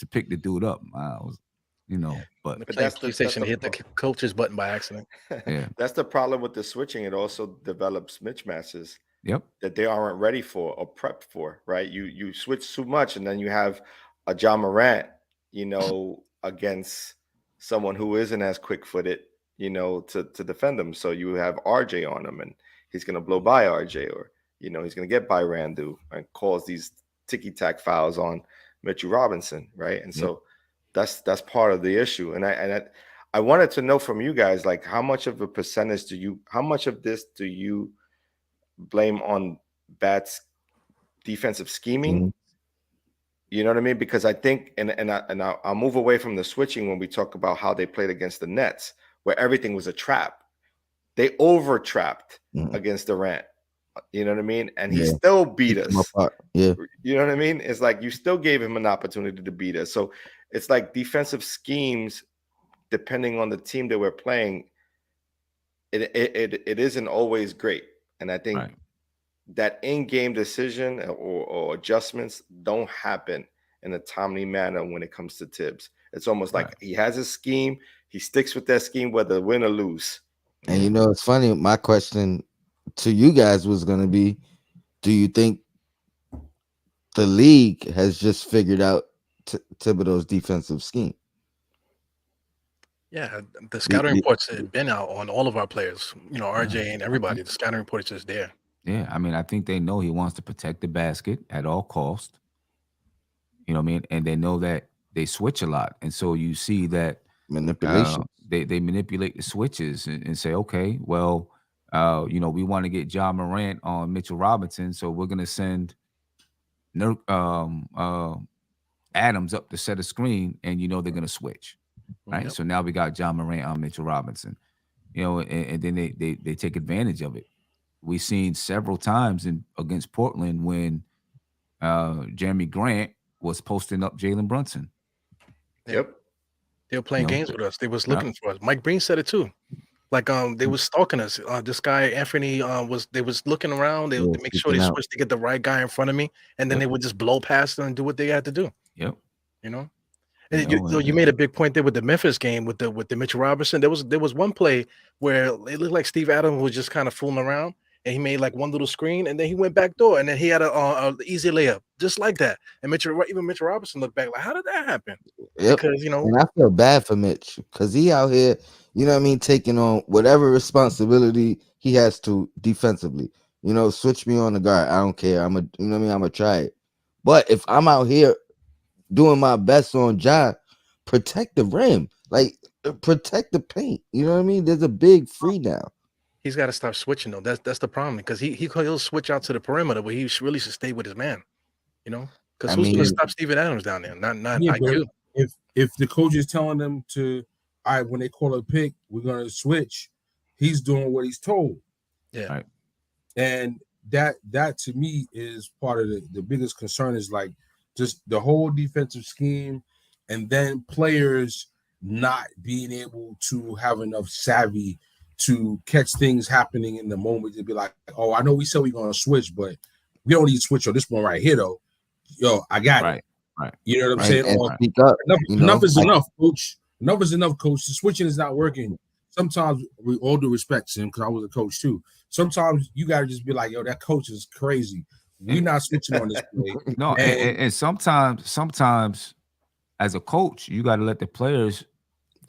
pick the dude up. I was, but that's the PlayStation hit the coach's button by accident. Yeah. That's the problem with the switching. It also develops mismatches that they aren't ready for or prepped for, right? You switch too much and then you have a John Morant, against someone who isn't as quick-footed, to defend them. So you have RJ on them and he's going to blow by RJ or, he's going to get by Randu and cause these ticky-tack fouls on Mitchell Robinson, right? And so that's part of the issue. And I wanted to know from you guys, like, how much of a percentage how much of this do you blame on bad defensive scheming? You know what I mean? Because I think, and I'll move away from the switching when we talk about how they played against the Nets, where everything was a trap. They over-trapped against Durant, You know what I mean? And he Yeah. still beat Pick 'em us. apart. Yeah. You know what I mean? It's like you still gave him an opportunity to beat us. So it's like defensive schemes, depending on the team that we're playing, it isn't always great. And I think Right. that in-game decision or adjustments don't happen in a timely manner when it comes to Tibbs. It's almost like Right. he has a scheme, he sticks with that scheme whether win or lose. And you know, it's funny. My question to you guys was going to be, do you think the league has just figured out Thibodeau's defensive scheme? Yeah, the scouting reports had been out on all of our players. You know, RJ and everybody. The scouting report is just there. Yeah, I mean, I think they know he wants to protect the basket at all cost. You know what I mean? And they know that they switch a lot, and so you see that Manipulation. they manipulate the switches and say, okay, well, you know, we want to get Ja Morant on Mitchell Robinson, so we're gonna send Adams up to set a screen, and you know they're gonna switch, right? Yep. So now we got Ja Morant on Mitchell Robinson, you know, and then they take advantage of it. We've seen several times against Portland when Jeremy Grant was posting up Jalen Brunson. Yep. They were playing You know? games with us. They was looking for us. Mike Breen said it too. Like they was stalking us. This guy Anthony they was looking around. They would make sure they seeking out. switched to get the right guy in front of me, and then they would just blow past them and do what they had to do. Yep. You know. You And know, you made a big point there with the Memphis game with the Mitchell Robinson. There was one play where it looked like Steve Adams was just kind of fooling around, and he made like one little screen, and then he went back door, and then he had a easy layup just like that. And even Mitchell Robinson looked back like, how did that happen? Yep. Because you know, And I feel bad for Mitch because he out here, you know what I mean, taking on whatever responsibility he has to defensively. You know, switch me on the guard. I don't care. You know what I mean, I'm gonna try it. But if I'm out here doing my best on Ja, protect the rim, like protect the paint. You know what I mean? There's a big free now. he's got to stop switching though. That's the problem because he'll switch out to the perimeter, but he really should stay with his man. You know, because I who's going to mean- stop Steven Adams down there? Not Yeah, you. if the coach is telling them to, all right, when they call a pick, we're gonna switch, he's doing what he's told. Yeah. Right. And that to me is part of the biggest concern is like just the whole defensive scheme, and then players not being able to have enough savvy to catch things happening in the moment to be like, oh, I know we said we're gonna switch, but we don't need to switch on this one right here though. Yo, I got it. Right. You know what I'm Right? saying? And Or speak up. enough, You know, enough is like- enough, coach. Enough is enough, coach. The switching is not working. Sometimes, we all due respect to him because I was a coach too. Sometimes you got to just be like, yo, that coach is crazy. We're not switching on this play. No, and sometimes as a coach, you got to let the players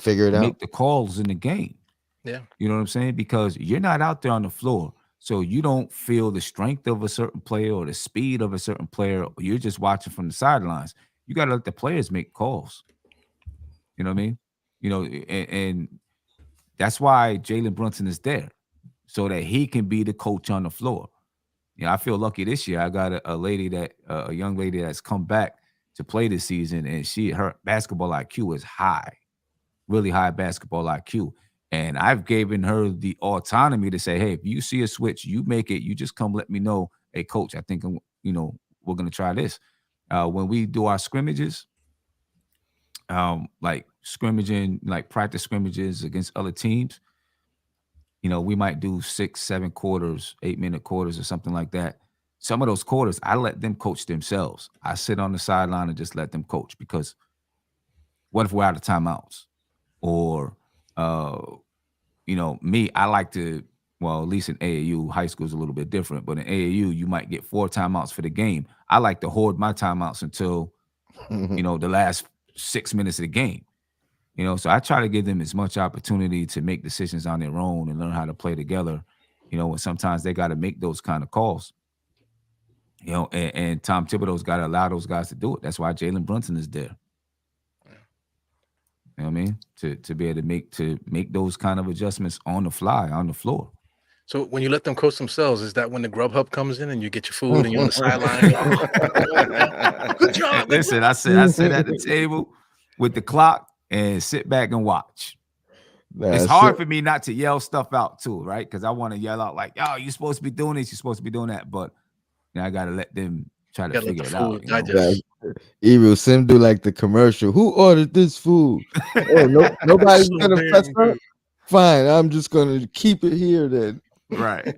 Figure it make out. the calls in the game. Yeah. You know what I'm saying? Because you're not out there on the floor. So you don't feel the strength of a certain player or the speed of a certain player. You're just watching from the sidelines. You got to let the players make calls. You know what I mean? You know, and that's why Jalen Brunson is there, so that he can be the coach on the floor. You know, I feel lucky this year. I got a young lady that's come back to play this season, and her basketball IQ is high, really high basketball IQ. And I've given her the autonomy to say, hey, if you see a switch, you make it. You just come let me know. Hey, coach, I think we're gonna try this. When we do our scrimmages, like scrimmaging, like practice scrimmages against other teams, you know, we might do 6-7 quarters, 8-minute quarters or something like that. Some of those quarters, I let them coach themselves. I sit on the sideline and just let them coach, because what if we're out of timeouts? Or, you know, me, I like to, well, at least in AAU, high school is a little bit different, but in AAU, you might get 4 timeouts for the game. I like to hoard my timeouts until, you know, the last 6 minutes of the game. You know, so I try to give them as much opportunity to make decisions on their own and learn how to play together. You know, and sometimes they got to make those kind of calls. You know, and Tom Thibodeau's got to allow those guys to do it. That's why Jalen Brunson is there. You know what I mean? To be able to make those kind of adjustments on the fly, on the floor. So when you let them coach themselves, is that when the Grubhub comes in and you get your food and you're on the sideline? Good job. Listen, I sit at the table with the clock and sit back and watch. It's hard for me not to yell stuff out too, right? Because I want to yell out like, "Yo, you're supposed to be doing this. You're supposed to be doing that." But I gotta let them try to figure it out. Eru, Sim do like the commercial. Who ordered this food? Oh, nobody's gonna fess up. Fine, I'm just gonna keep it here then. Right.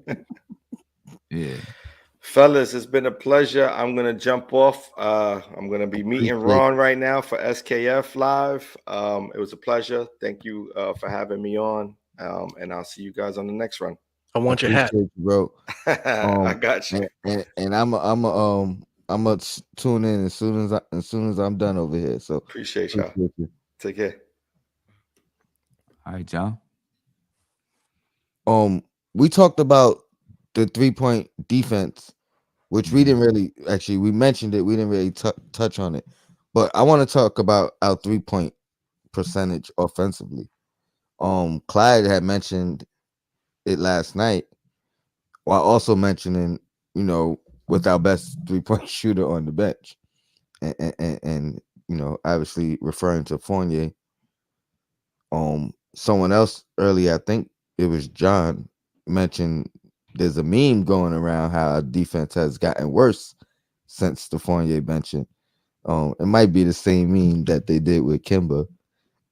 Yeah. Fellas, it's been a pleasure. I'm gonna jump off. I'm gonna be meeting Ron right now for SKF Live. It was a pleasure. Thank you for having me on. And I'll see you guys on the next run. I want your hat, bro. I got you. And I'm gonna tune in as soon as I'm done over here. So appreciate y'all. Take care. All right, John. We talked about the 3-point defense, which we didn't really we mentioned it. We didn't really touch on it, but I want to talk about our 3-point percentage offensively. Clyde had mentioned it last night, while also mentioning, with our best 3-point shooter on the bench, and obviously referring to Fournier. Someone else earlier, I think it was John, mentioned there's a meme going around how our defense has gotten worse since the Fournier benching. It might be the same meme that they did with Kemba.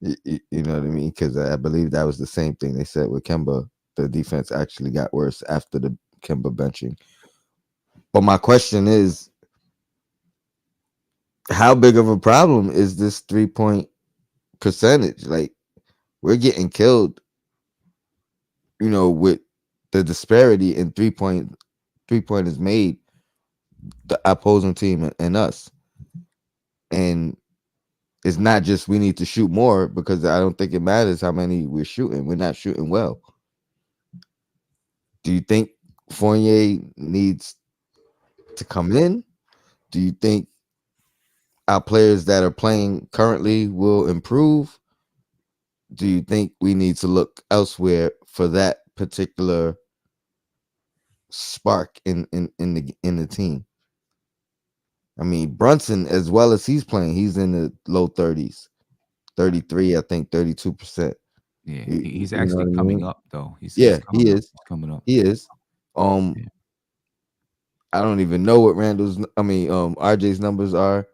You know what I mean? Because I believe that was the same thing they said with Kemba. The defense actually got worse after the Kemba benching. But my question is, how big of a problem is this 3-point percentage? Like, we're getting killed, with the disparity in 3-point is made, the opposing team and us. And it's not just we need to shoot more, because I don't think it matters how many we're shooting. We're not shooting well. Do you think Fournier needs to come in? Do you think our players that are playing currently will improve? Do you think we need to look elsewhere for that particular spark in the team? I mean, Brunson, as well as he's playing, he's in the low 30s, 33, I think 32%. Yeah, he's actually coming up though. He is. He's coming up. He is. I don't even know what RJ's numbers are.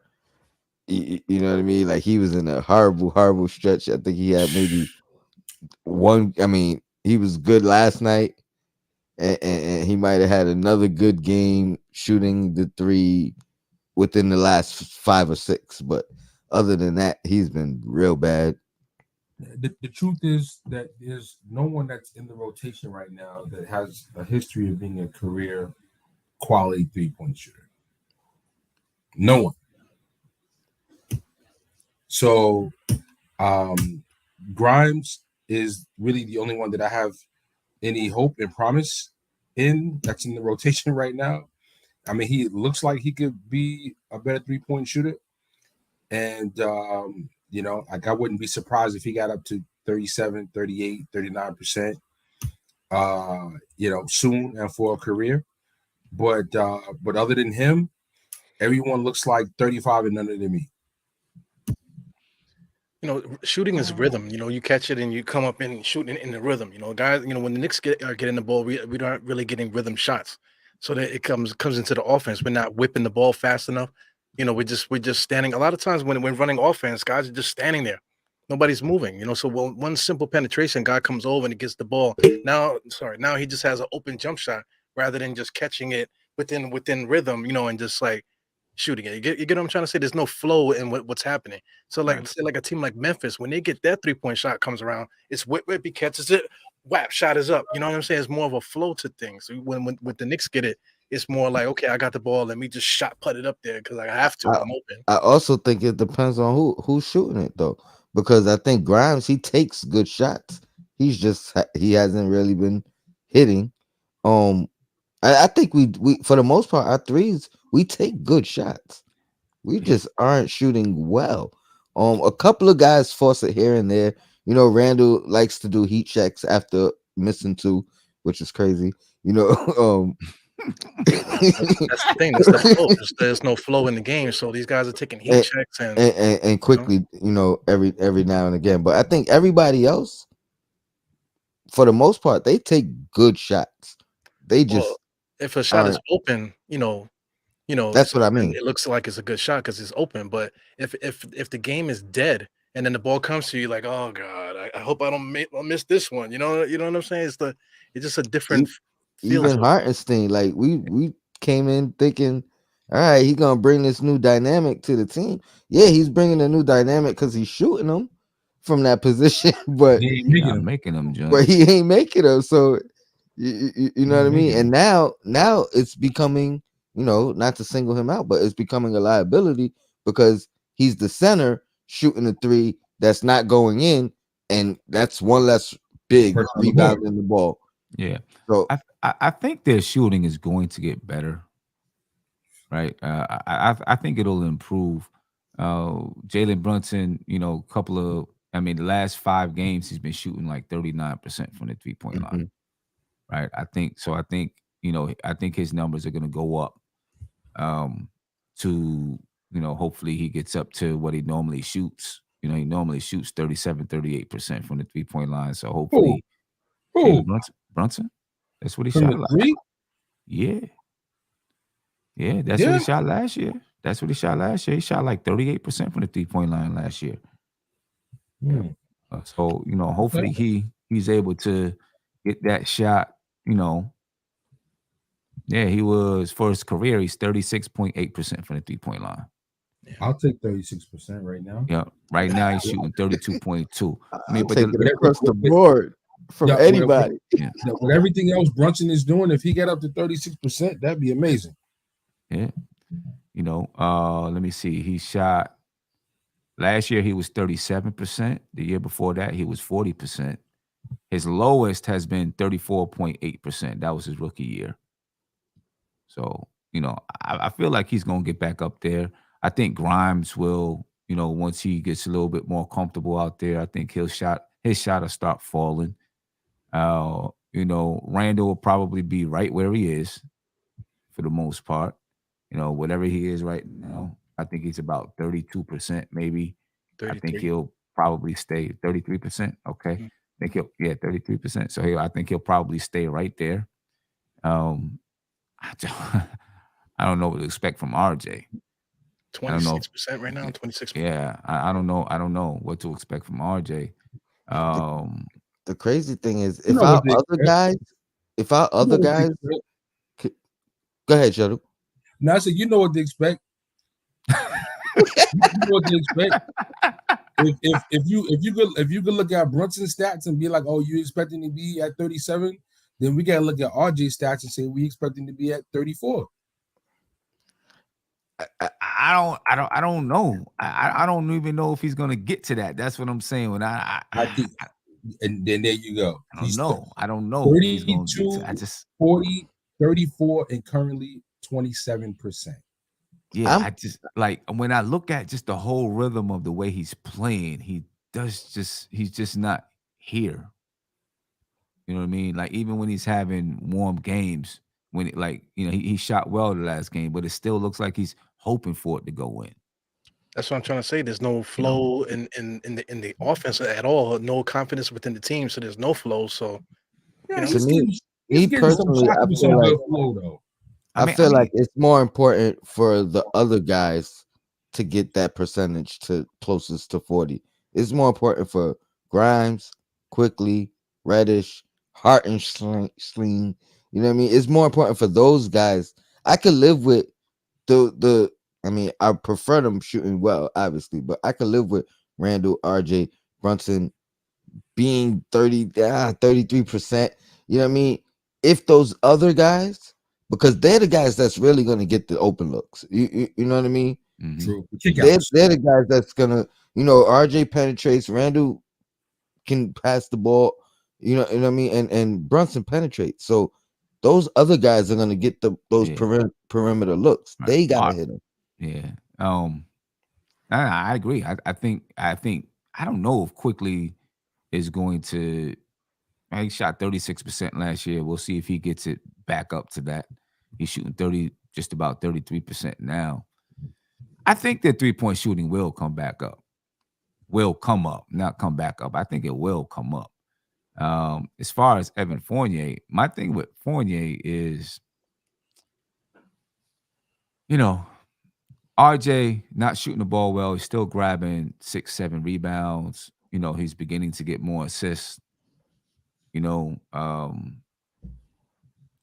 You know what I mean? Like, he was in a horrible stretch. I think he had maybe one. I mean, he was good last night, and he might have had another good game shooting the 3 within the last 5 or 6. But other than that, he's been real bad. The truth is that there's no one that's in the rotation right now that has a history of being a career quality 3-point shooter. No one. So Grimes is really the only one that I have any hope and promise in that's in the rotation right now. I mean, he looks like he could be a better 3-point shooter. And, I wouldn't be surprised if he got up to 37, 38, 39%, soon and for a career. But other than him, everyone looks like 35 and under than me. Shooting is rhythm. You catch it and you come up and shoot in the rhythm. Guys, when the Knicks are getting the ball, we aren't really getting rhythm shots. So that it comes into the offense. We're not whipping the ball fast enough. We're just standing. A lot of times when we're running offense, guys are just standing there. Nobody's moving. So one simple penetration, guy comes over and he gets the ball. Now he just has an open jump shot rather than just catching it within rhythm, and just like shooting it. You get what I'm trying to say? There's no flow in what's happening. So say like a team like Memphis, when they get that 3-point shot comes around, it's whip, he catches it, whap, shot is up. You know what I'm saying? It's more of a flow to things. So when the Knicks get it, it's more like, okay, I got the ball, let me just put it up there because I have to. I'm open. I also think it depends on who's shooting it though, because I think Grimes, he takes good shots. He hasn't really been hitting. I think we for the most part, our threes, we take good shots. We just aren't shooting well. A couple of guys force it here and there. Randall likes to do heat checks after missing 2, which is crazy. That's the thing. That's the flow. There's no flow in the game, so these guys are taking heat checks and quickly, every now and again. But I think everybody else, for the most part, they take good shots. They Well, just if a shot is aren't. open, That's what I and mean. it looks like it's a good shot because it's open. But if the game is dead and then the ball comes to you, like, oh god, I hope I don't miss this one. You know what I'm saying? It's just a different E- feel Even to it. Hartenstein, like we came in thinking, all right, he gonna bring this new dynamic to the team. Yeah, he's bringing a new dynamic because he's shooting them from that position, but He ain't He making not them. making them but joints. he ain't making them. So you He know what ain't I mean. making And them. now it's becoming, not to single him out, but it's becoming a liability because he's the center shooting the three that's not going in, and that's one less big Person on the board. rebounding the ball. Yeah, So I think their shooting is going to get better, right? I think it'll improve. Jalen Brunson, couple of, I mean, the last 5 games he's been shooting like 39% from the 3-point line, mhm. right? I think so. I think his numbers are going to go up. Um, to hopefully he gets up to what he normally shoots. He normally shoots 37, 38% from the 3-point line. So Who? hopefully Jalen Who? Brunson, that's what he From shot the last. three? Yeah, yeah, that's what Yeah. he shot last year. That's what he shot last year. He shot like 38% from the 3-point line last year. Yeah. Hmm. So Okay. hopefully he's able to get that shot. You know, yeah, he was for his career. He's 36.8% from the 3-point line. I'll take 36% right now. Yeah, right now he's shooting 32.2. I I'll mean, but take it With, across the with, board from yeah, anybody. yeah, with everything else Brunson is doing, if he got up to 36%, that'd be amazing. yeah. Let me see. He shot last year. He was 37%. The year before that, he was 40%. His lowest has been 34.8%. That was his rookie year. So, I feel like he's gonna get back up there. I think Grimes will, once he gets a little bit more comfortable out there, I think his shot will start falling. Randall will probably be right where he is for the most part. Whatever he is right now, I think he's about 32%, maybe. I think 33. he'll probably stay 33%. Okay. Mm. I think 33%. So I think he'll probably stay right there. Um, I don't, I don't know what to expect from RJ. I don't know. 26% right now, 26. Yeah, I don't know. I don't know what to expect from RJ. The, Um, the crazy thing is, You know what they expect. if our You know other what they guys, expect. go ahead, Shuttle. Now I said, you know what they expect. You know what they expect. If you could look at Brunson's stats and be like, oh, you expecting to be at 37, then we gotta look at RJ's stats and say we expecting to be at 34. I don't know. I don't even know if he's gonna get to that. That's what I'm saying. When I think, and then there you go. I don't He's know. I don't know if he's gonna get to. 32, 40, 34, and currently 27%. Yeah, I'm I just like when I look at just the whole rhythm of the way he's playing, he's just not here. You know what I mean? Like even when he's having warm games, when he shot well the last game, but it still looks like he's hoping for it to go in. That's what I'm trying to say. There's no You know? flow in the offense at all. No confidence within the team. So there's no flow. So Yeah, to me, he's me getting some personally, shots with some good flow though. I I feel mean, like it's more important for the other guys to get that percentage to closest to 40. It's more important for Grimes, Quickly, Reddish, Hart and Sling. You know what I mean? It's more important for those guys. I could live with the I mean, I prefer them shooting well, obviously, but I could live with Randall, RJ, Brunson being 33%. You know what I mean? If those other guys, because they're the guys that's really going to get the open looks. You know what I mean? mhm. True. The They're, kickouts. they're the guys that's gonna, RJ penetrates, Randall can pass the ball, you know what I mean, and Brunson penetrates. So those other guys are gonna get those Yeah, perimeter looks. right. They gotta hit them. Yeah. I agree. I think I don't know if Quickly is going to. He shot 36% last year. We'll see if he gets it back up to that. He's shooting just about 33% now. I think that 3-point shooting will come back up. Will come up, not come back up. I think it will come up. As far as Evan Fournier, my thing with Fournier is, you know, RJ not shooting the ball well. He's still grabbing 6, 7 rebounds. You know, he's beginning to get more assists. You know,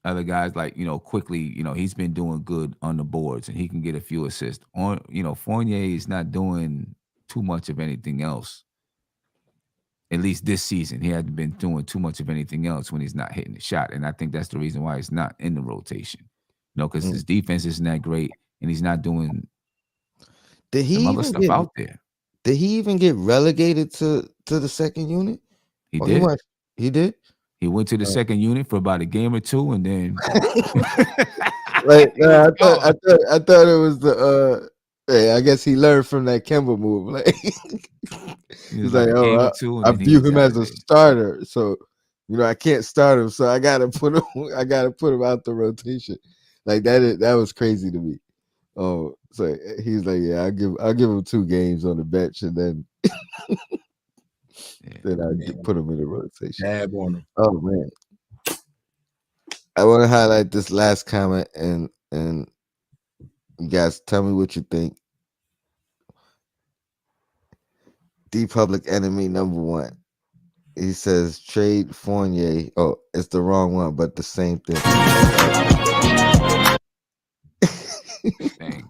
other guys like, quickly, he's been doing good on the boards and he can get a few assists. Fournier is not doing too much of anything else. At least this season, he hasn't been doing too much of anything else when he's not hitting the shot. And I think that's the reason why he's not in the rotation. Because his defense isn't that great and he's not doing some other stuff out there. Did he even get relegated to the second unit? He did. He did? He went to the second unit for about a game or two, and then I thought it was the hey, I guess he learned from that Kemba move. Like he's like, I view him as a starter, so I can't start him, so I gotta put him out the rotation. Like that was crazy to me. Oh, so he's like, yeah, I'll give him 2 games on the bench, and then then I put him in the rotation. Dab on him. Oh man, I want to highlight this last comment, and you guys tell me what you think. The Public Enemy #1. He says trade Fournier. Oh, it's the wrong one, but the same thing. Dang.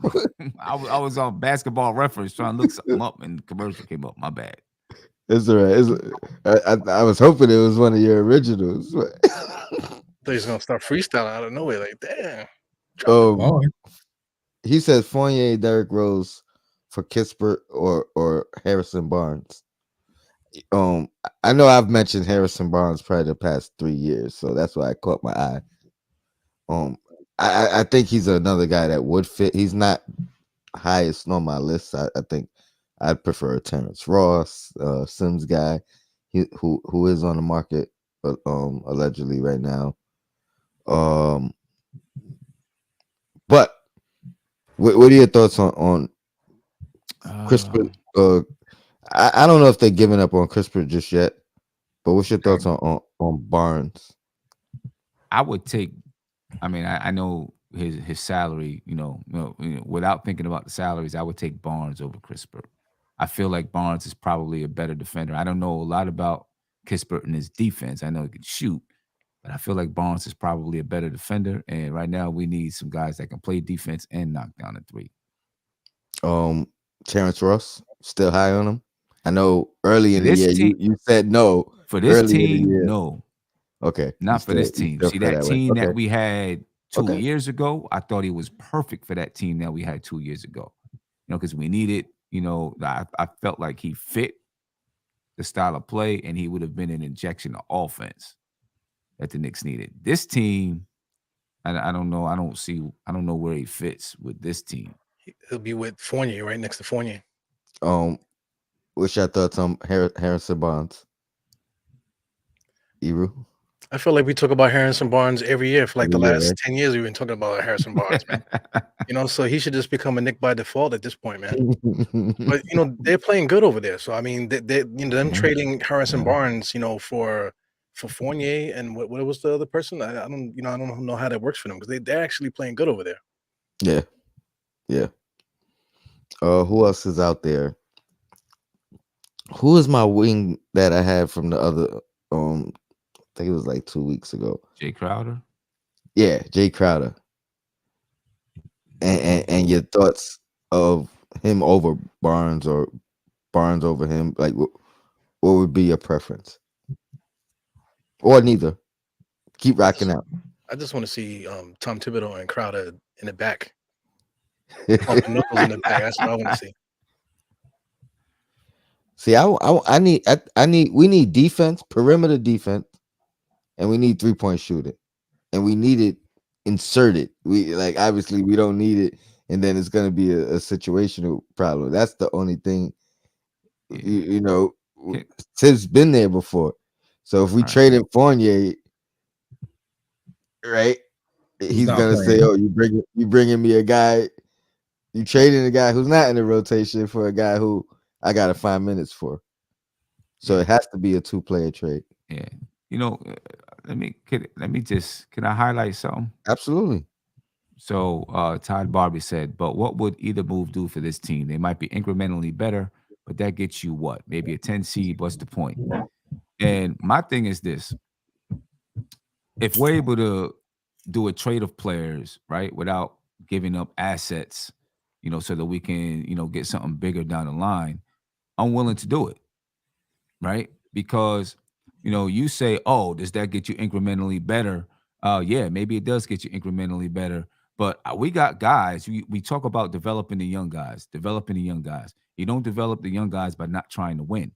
I was on Basketball Reference trying to look something up, and the commercial came up. My bad. It's all right. I was hoping it was one of your originals. They're just gonna start freestyling out of nowhere, like damn. He says Fournier, Derrick Rose for Kispert or Harrison Barnes. I know I've mentioned Harrison Barnes probably the past 3 years, so that's why I caught my eye. I think he's another guy that would fit. He's not highest on my list. I think I'd prefer Terrence Ross, Sims guy, who is on the market, allegedly right now. But what are your thoughts on Kispert? I don't know if they're giving up on Kispert just yet, but what's your thoughts on Barnes? I would take. I mean, I know his salary. Without thinking about the salaries, I would take Barnes over Kispert. I feel like Barnes is probably a better defender. I don't know a lot about Kispert and his defense. I know he can shoot, but I feel like Barnes is probably a better defender. And right now, we need some guys that can play defense and knock down a 3. Terrence Ross, still high on him. I know early in the year you said no. For this team, no. Okay. Not for this team. See, that team that we had 2 years ago, I thought he was perfect for that team that we had 2 years ago. Because we needed, I felt like he fit the style of play and he would have been an injection of offense that the Knicks needed. This team, I don't know. I don't know where he fits with this team. He'll be with Fournier, right next to Fournier. What's your thoughts on Harrison Barnes? Eru? I feel like we talk about Harrison Barnes every year for like the last 10 years. We've been talking about Harrison Barnes, man. So he should just become a Knick by default at this point, man. But they're playing good over there. So I mean, them trading Harrison Barnes, for Fournier and what was the other person? I don't know how that works for them because they're actually playing good over there. Yeah. Who else is out there? Who is my wing that I had from the other? I think it was like 2 weeks ago. Jay Crowder. Yeah, Jay Crowder. And your thoughts of him over Barnes or Barnes over him? Like, what would be your preference? Or neither. Keep rocking out. I just want to see Tom Thibodeau and Crowder in the back. Pumping knuckles in the back. That's what I want to see. See, we need defense, perimeter defense, and we need 3-point shooting, and we need it inserted. Obviously we don't need it, and then it's going to be a situational problem. That's the only thing. Tibbs been there before, so if we traded Fournier, right, he's going to say, "Oh, you bringing me a guy." You trading a guy who's not in the rotation for a guy who I got to find minutes for. So it has to be a 2-player trade. Yeah. you know, can I highlight something? Absolutely. So Todd Barbie said, but what would either move do for this team? They might be incrementally better, but that gets you what? Maybe a 10 seed. What's the point? And my thing is this: if we're able to do a trade of players, right, without giving up assets, so that we can, get something bigger down the line, I'm willing to do it, right? Because, you say, oh, does that get you incrementally better? Yeah, maybe it does get you incrementally better. But we got guys, we talk about developing the young guys, developing the young guys. You don't develop the young guys by not trying to win.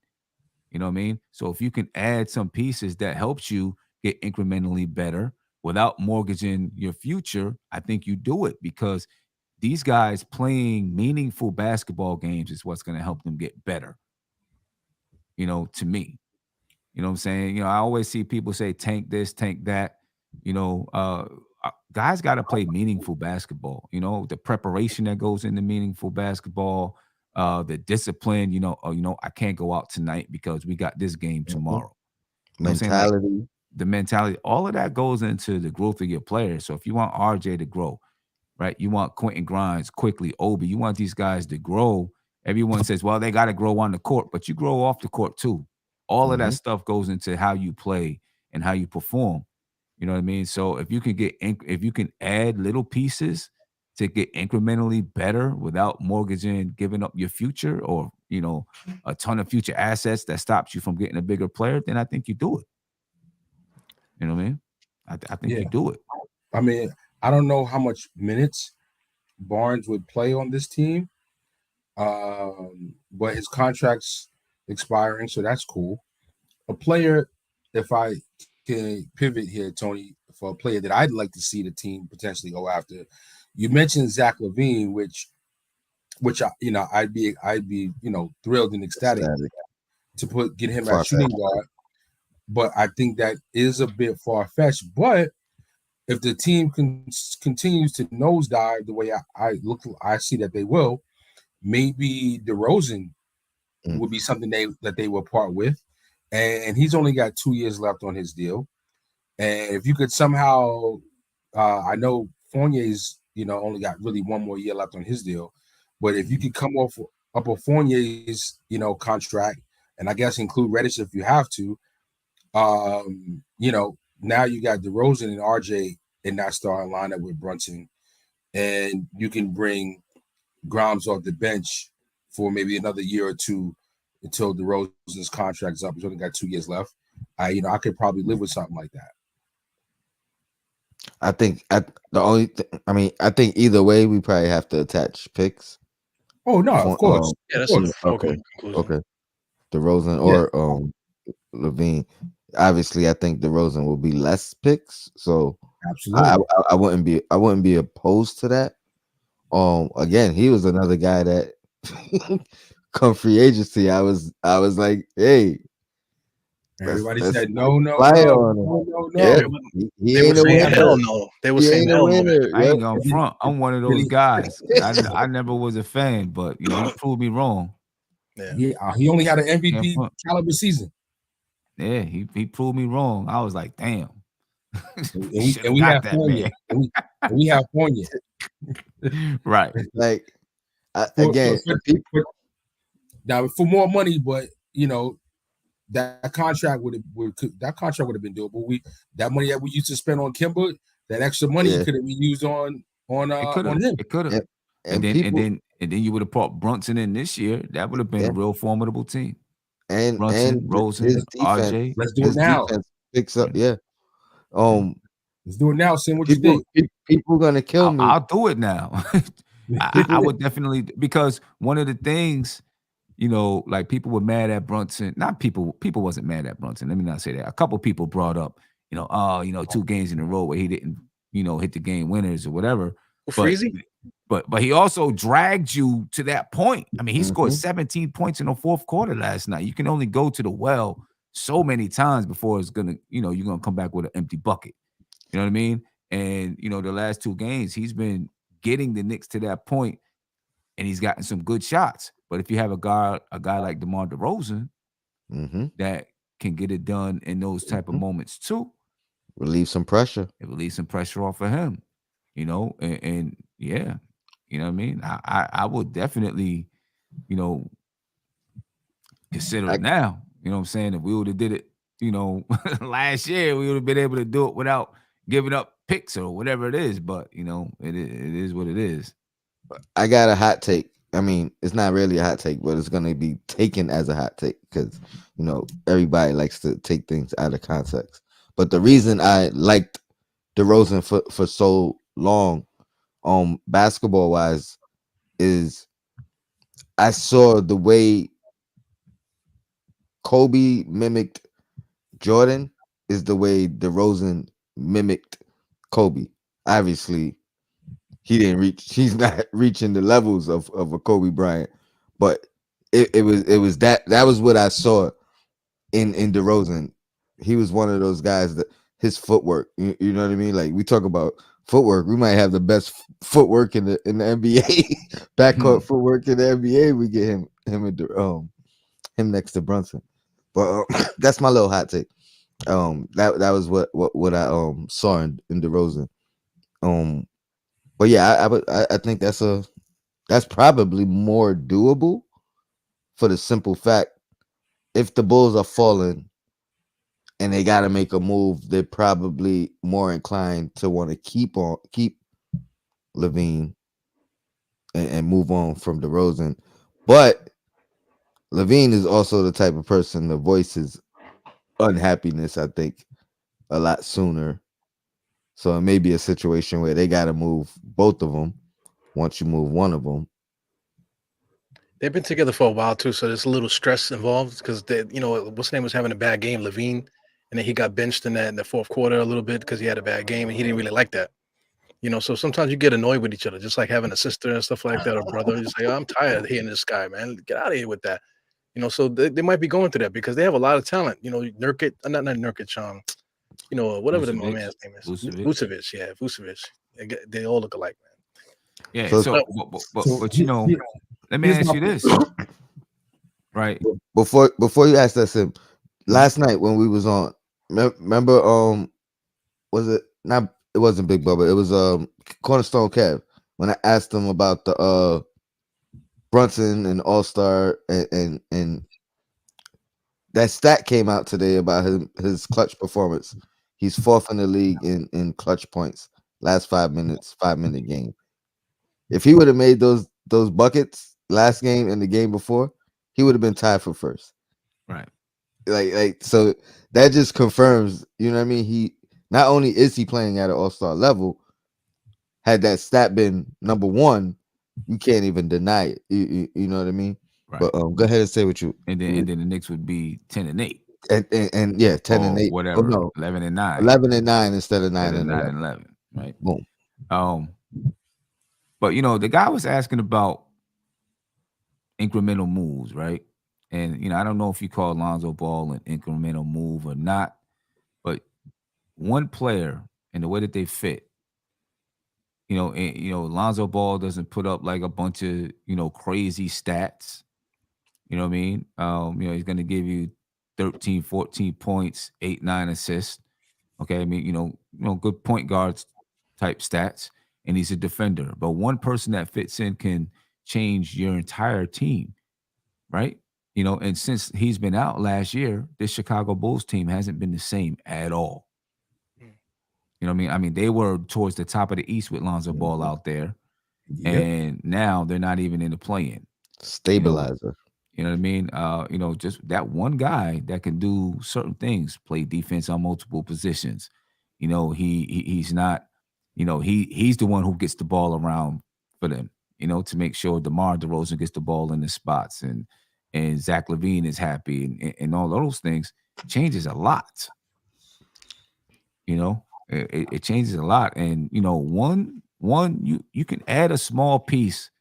You know what I mean? So if you can add some pieces that helps you get incrementally better without mortgaging your future, I think you do it because these guys playing meaningful basketball games is what's going to help them get better. To me, you know what I'm saying? I always see people say tank this, tank that. Guys got to play meaningful basketball. The preparation that goes into meaningful basketball, the discipline. I can't go out tonight because we got this game tomorrow. You know what I'm saying? Like Mentality. the mentality, all of that goes into the growth of your players. So if you want RJ to grow, right? You want Quentin Grimes, quickly, Obi. You want these guys to grow. Everyone says, well, they got to grow on the court, but you grow off the court too. All of that stuff goes into how you play and how you perform. You know what I mean? So if you can add little pieces to get incrementally better without mortgaging, giving up your future or, a ton of future assets that stops you from getting a bigger player, then I think you do it. You know what I mean? I think you do it. I mean, I don't know how much minutes Barnes would play on this team, but his contract's expiring, so that's cool. A player, if I can pivot here, Tony, for a player that I'd like to see the team potentially go after. You mentioned Zach LaVine, which I'd be thrilled and ecstatic to get him at shooting guard. But I think that is a bit far-fetched. But if the team continues to nosedive the way I see that they will, maybe DeRozan would be something that they will part with. And he's only got 2 years left on his deal. And if you could somehow, I know Fournier's, only got really 1 more year left on his deal. But if you could come up a Fournier's, contract, and I guess include Reddish if you have to, now you got DeRozan and RJ in that starting lineup with Brunson, and you can bring Grimes off the bench for maybe another year or two until DeRozan's contract's up. He's only got 2 years left. I could probably live with something like that. I think I think either way we probably have to attach picks. Oh no, of course. Yeah, that's a foregone conclusion. Okay. DeRozan or LaVine. Obviously, I think DeRozan will be less picks, so absolutely, I wouldn't be opposed to that. Again, he was another guy that come free agency. I was like, hey, everybody let's said no. Yeah, they were saying hell no. They were saying hell no. I ain't gonna front. I'm one of those guys. I never was a fan, but he proved me wrong. Yeah, he only had an MVP caliber season. Yeah, he proved me wrong. I was like, damn. and we have Fournier. And we have Fournier. Right. Like now for more money, but that contract would have been doable. That money that we used to spend on Kimber, that extra money could have been used on him. It could have. And then you would have brought Brunson in this year. That would have been a real formidable team. And Brunson, Rosen, his defense, RJ. Let's do it now. Picks up, let's do it now. See what you think. People gonna kill me. I'll do it now. I would definitely, because one of the things, like people were mad at Brunson. Not people wasn't mad at Brunson. Let me not say that. A couple people brought up, 2 games in a row where he didn't, hit the game winners or whatever. But he also dragged you to that point. I mean, he scored 17 points in the fourth quarter last night. You can only go to the well so many times before it's gonna, you're gonna come back with an empty bucket. You know what I mean? And the last 2 games, he's been getting the Knicks to that point, and he's gotten some good shots. But if you have a guy like DeMar DeRozan, that can get it done in those type of moments too. Relieve some pressure. It relieves some pressure off of him, and yeah, you know what I mean. I would definitely, you know, consider I, it now. You know what I'm saying? If we would have did it, last year, we would have been able to do it without giving up picks or whatever it is. But it is what it is. I got a hot take. I mean, it's not really a hot take, but it's going to be taken as a hot take because, everybody likes to take things out of context. But the reason I liked DeRozan for so long, basketball wise, is I saw the way Kobe mimicked Jordan is the way DeRozan mimicked Kobe. Obviously, he's not reaching the levels of a Kobe Bryant, but it was that was what I saw in DeRozan. He was one of those guys that his footwork, you know what I mean? Like, we talk about footwork, we might have the best footwork in the NBA, backcourt footwork in the NBA. We get him him next to Brunson. But that's my little hot take. That was what I saw in DeRozan. But yeah, I think that's probably more doable for the simple fact if the Bulls are falling and they got to make a move, they're probably more inclined to want to keep LaVine and move on from DeRozan. But LaVine is also the type of person that voices unhappiness, I think, a lot sooner. So it may be a situation where they got to move both of them. Once you move one of them, They've been together for a while too, so there's a little stress involved because what's his name was having a bad game, Levine, and then he got benched in the fourth quarter a little bit because he had a bad game and he didn't really like that. So sometimes you get annoyed with each other, just like having a sister and stuff like that, or brother. You say, oh, I'm tired of hearing this guy, man. Get out of here with that. So they might be going through that because they have a lot of talent. Nurkic, not Nurkic, whatever the Vucevic. man's name is, Vucevic. Vucevic, yeah, Vucevic. They all look alike, man. Yeah. So- So, but let me here's ask my- you this, right? before you ask that, Sim, last night when we was on, remember, was it not? It wasn't Big Bubba. It was Cornerstone Kev when I asked him about the Brunson and All Star and that stat came out today about his clutch performance. He's fourth in the league in clutch points last 5-minute game. If he would have made those buckets last game and the game before, he would have been tied for first. Right. Like so that just confirms, you know what I mean? He not only is he playing at an all-star level, had that stat been number one, you can't even deny it. You know what I mean? Right. But go ahead and say what you And then the Knicks would be 10-8. and yeah, 10 and 8. Whatever. Oh, no, 11-9. 11 and 9 instead of 9 and 9 11. and 11. Right. Boom. But the guy was asking about incremental moves, right? And I don't know if you call Lonzo Ball an incremental move or not, but one player and the way that they fit, Lonzo Ball doesn't put up like a bunch of crazy stats. You know what I mean? He's going to give you 13, 14 points, 8, 9 assists. Okay, I mean, good point guards type stats, and he's a defender. But one person that fits in can change your entire team, right? And since he's been out last year, this Chicago Bulls team hasn't been the same at all. You know what I mean? I mean, they were towards the top of the East with Lonzo Ball out there, and now they're not even in the play-in. Stabilizer. You know what I mean? Just that one guy that can do certain things, play defense on multiple positions. He's not, he's the one who gets the ball around for them, to make sure DeMar DeRozan gets the ball in the spots and Zach LaVine is happy and all those things changes a lot. It changes a lot. And, one, you can add a small piece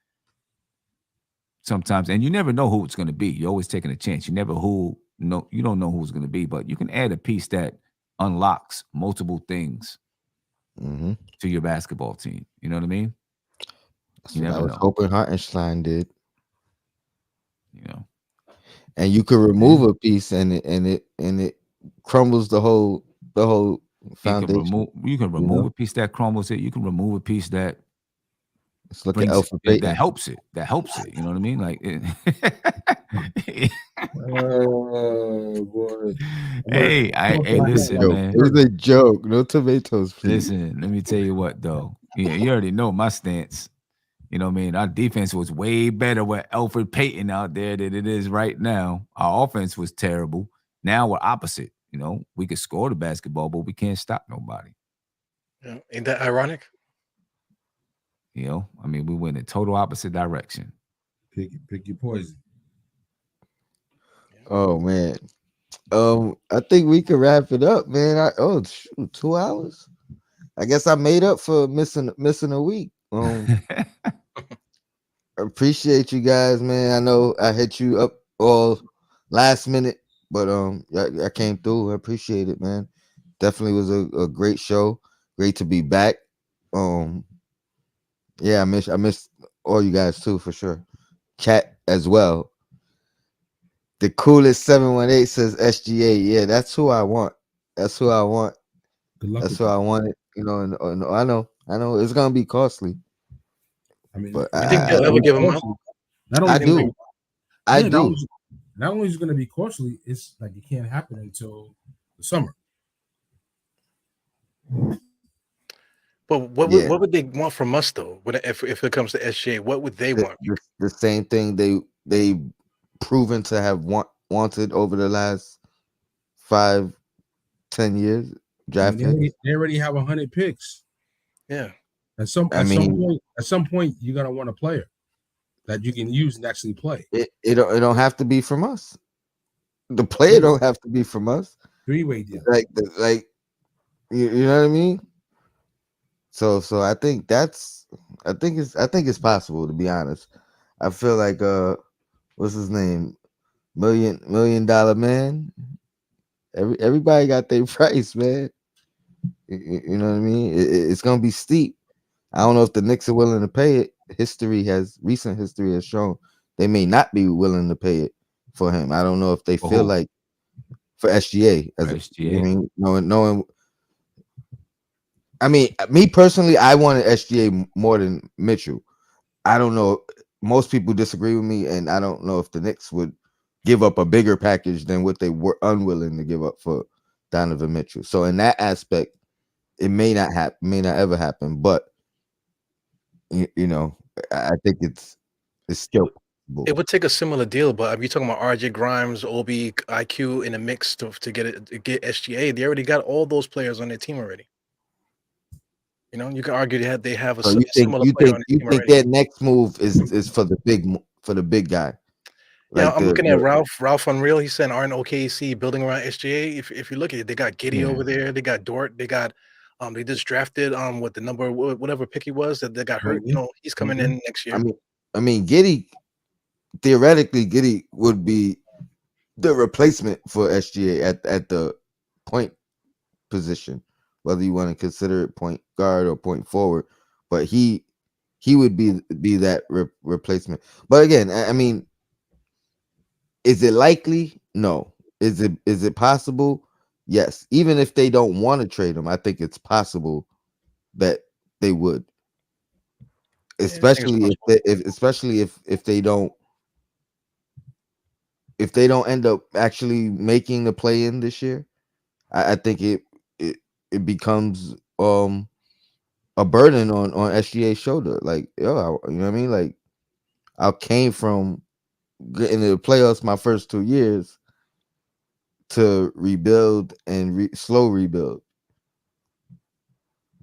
sometimes, and you never know who it's going to be. You're always taking a chance. You don't know who's going to be, but you can add a piece that unlocks multiple things to your basketball team. You know what I mean? That's what I was hoping Hartenstein did. and you could remove a piece, and it crumbles the whole foundation. You can remove a piece that crumbles it. You can remove a piece that Let's look at brings Alpha it, that Payton. helps it. That helps it. You know what I mean? Like, Oh boy. hey, listen, Joke. man. It was a joke. No tomatoes, please. Listen, let me tell you what, though. Yeah, you already know my stance. You know what I mean? Our defense was way better with Alfred Payton out there than it is right now. Our offense was terrible. Now we're opposite. You know, we could score the basketball, but we can't stop nobody. Yeah. Ain't that ironic? You know, I mean, we went in total opposite direction. Pick your poison. Oh man. I think we can wrap it up, man. Shoot, 2 hours. I guess I made up for missing a week. Appreciate you guys, man. I know I hit you up all last minute, but I came through. I appreciate it, man. Definitely was a great show. Great to be back. Yeah, I miss all you guys too, for sure. Chat as well. The coolest 718 says SGA. Yeah, that's who I want. That's who I want. Good luck. That's who I wanted. You know, and I know it's gonna be costly. I mean, but You think they'll ever give him up? I do. Not only is it going to be costly, it's like it can't happen until the summer. But what would they want from us though? If it comes to SGA, what would they want? The same thing they proven to have wanted over the last 5-10 years. Draft they already have 100 picks. Yeah. At some point, you're gonna want a player that you can use and actually play. It don't have to be from us. The player don't have to be from us. 3-way deal. Like you know what I mean? So I think it's possible, to be honest. I feel like what's his name? $1 million man. Everybody got their price, man. You know what I mean? It's gonna be steep. I don't know if the Knicks are willing to pay it. Recent history has shown they may not be willing to pay it for him. I don't know if they feel like for SGA SGA. I mean, knowing. I mean, me personally, I wanted SGA more than Mitchell. I don't know. Most people disagree with me, and I don't know if the Knicks would give up a bigger package than what they were unwilling to give up for Donovan Mitchell. So in that aspect, it may not ever happen. But you know, I think it's still possible. It would take a similar deal, but if you're talking about RJ Grimes, Obi, IQ in a mix to get SGA, they already got all those players on their team already. You know, you can argue they have a similar player on their team already. Their next move is for the big guy. Yeah, I'm looking at Ralph Unreal. He said, "Aren't OKC building around SGA?" If you look at it, they got Giddey over there. They got Dort. They got they just drafted what the number whatever pick he was that got hurt. You know, he's coming in next year. I mean, Giddey, theoretically, Giddey would be the replacement for SGA at the point position, whether you want to consider it point guard or point forward. But he would be that replacement. But again, I mean, is it likely? No. Is it possible? Yes. Even if they don't want to trade him, I think it's possible that they would. Especially if they don't end up actually making the play in this year. I think it becomes a burden on SGA's shoulder. Like, you know what I mean? Like, I came from getting to the playoffs my first 2 years to rebuild and slow rebuild.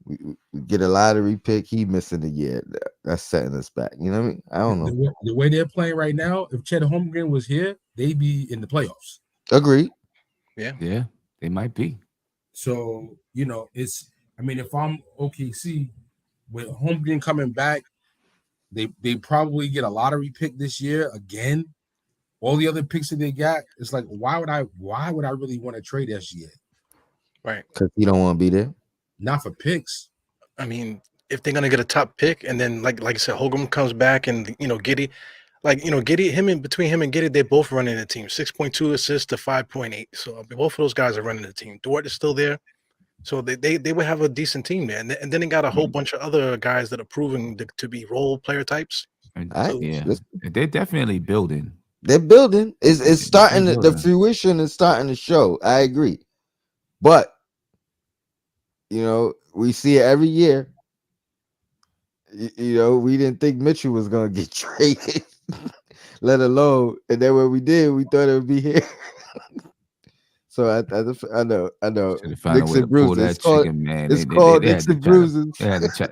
We get a lottery pick. He missing a year. That's setting us back. You know what I mean? I don't know. The way they're playing right now, if Chet Holmgren was here, they'd be in the playoffs. Agreed. Yeah, they might be. So, you know, I mean, if I'm OKC, with Holmgren coming back, they probably get a lottery pick this year again. All the other picks that they got, it's like, why would I really want to trade SGA? Right. Because you don't want to be there. Not for picks. I mean, if they're gonna get a top pick, and then like I said, Holmgren comes back, and you know, Giddey, like Giddy, between him and Giddy, they're both running the team. 6.2 assists to 5.8. So both of those guys are running the team. Dort is still there. So they would have a decent team there. And then they got a whole bunch of other guys that are proving to be role player types. So, Yeah, they're definitely building. They're building. It's starting they're the building. fruition is starting to show. I agree. But we see it every year. We didn't think Mitchell was gonna get traded, let alone, and then when we did, we thought it would be here. So I know. Should have found a Nicks way to and pull bruises. that It's called, trigger, man. it's called They Nicks had to and try to, bruises. they had to try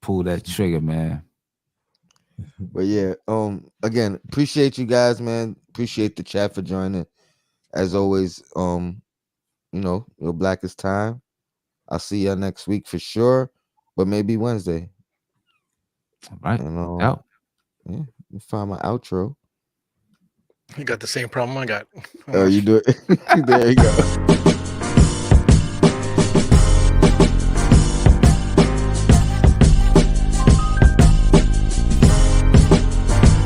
pull that trigger, man. But yeah, again, appreciate you guys, man. Appreciate the chat for joining. As always, your blackest time. I'll see y'all next week for sure, but maybe Wednesday. All right. And Out. yeah, you find my outro. you got the same problem I got. Oh, you do it. There you go.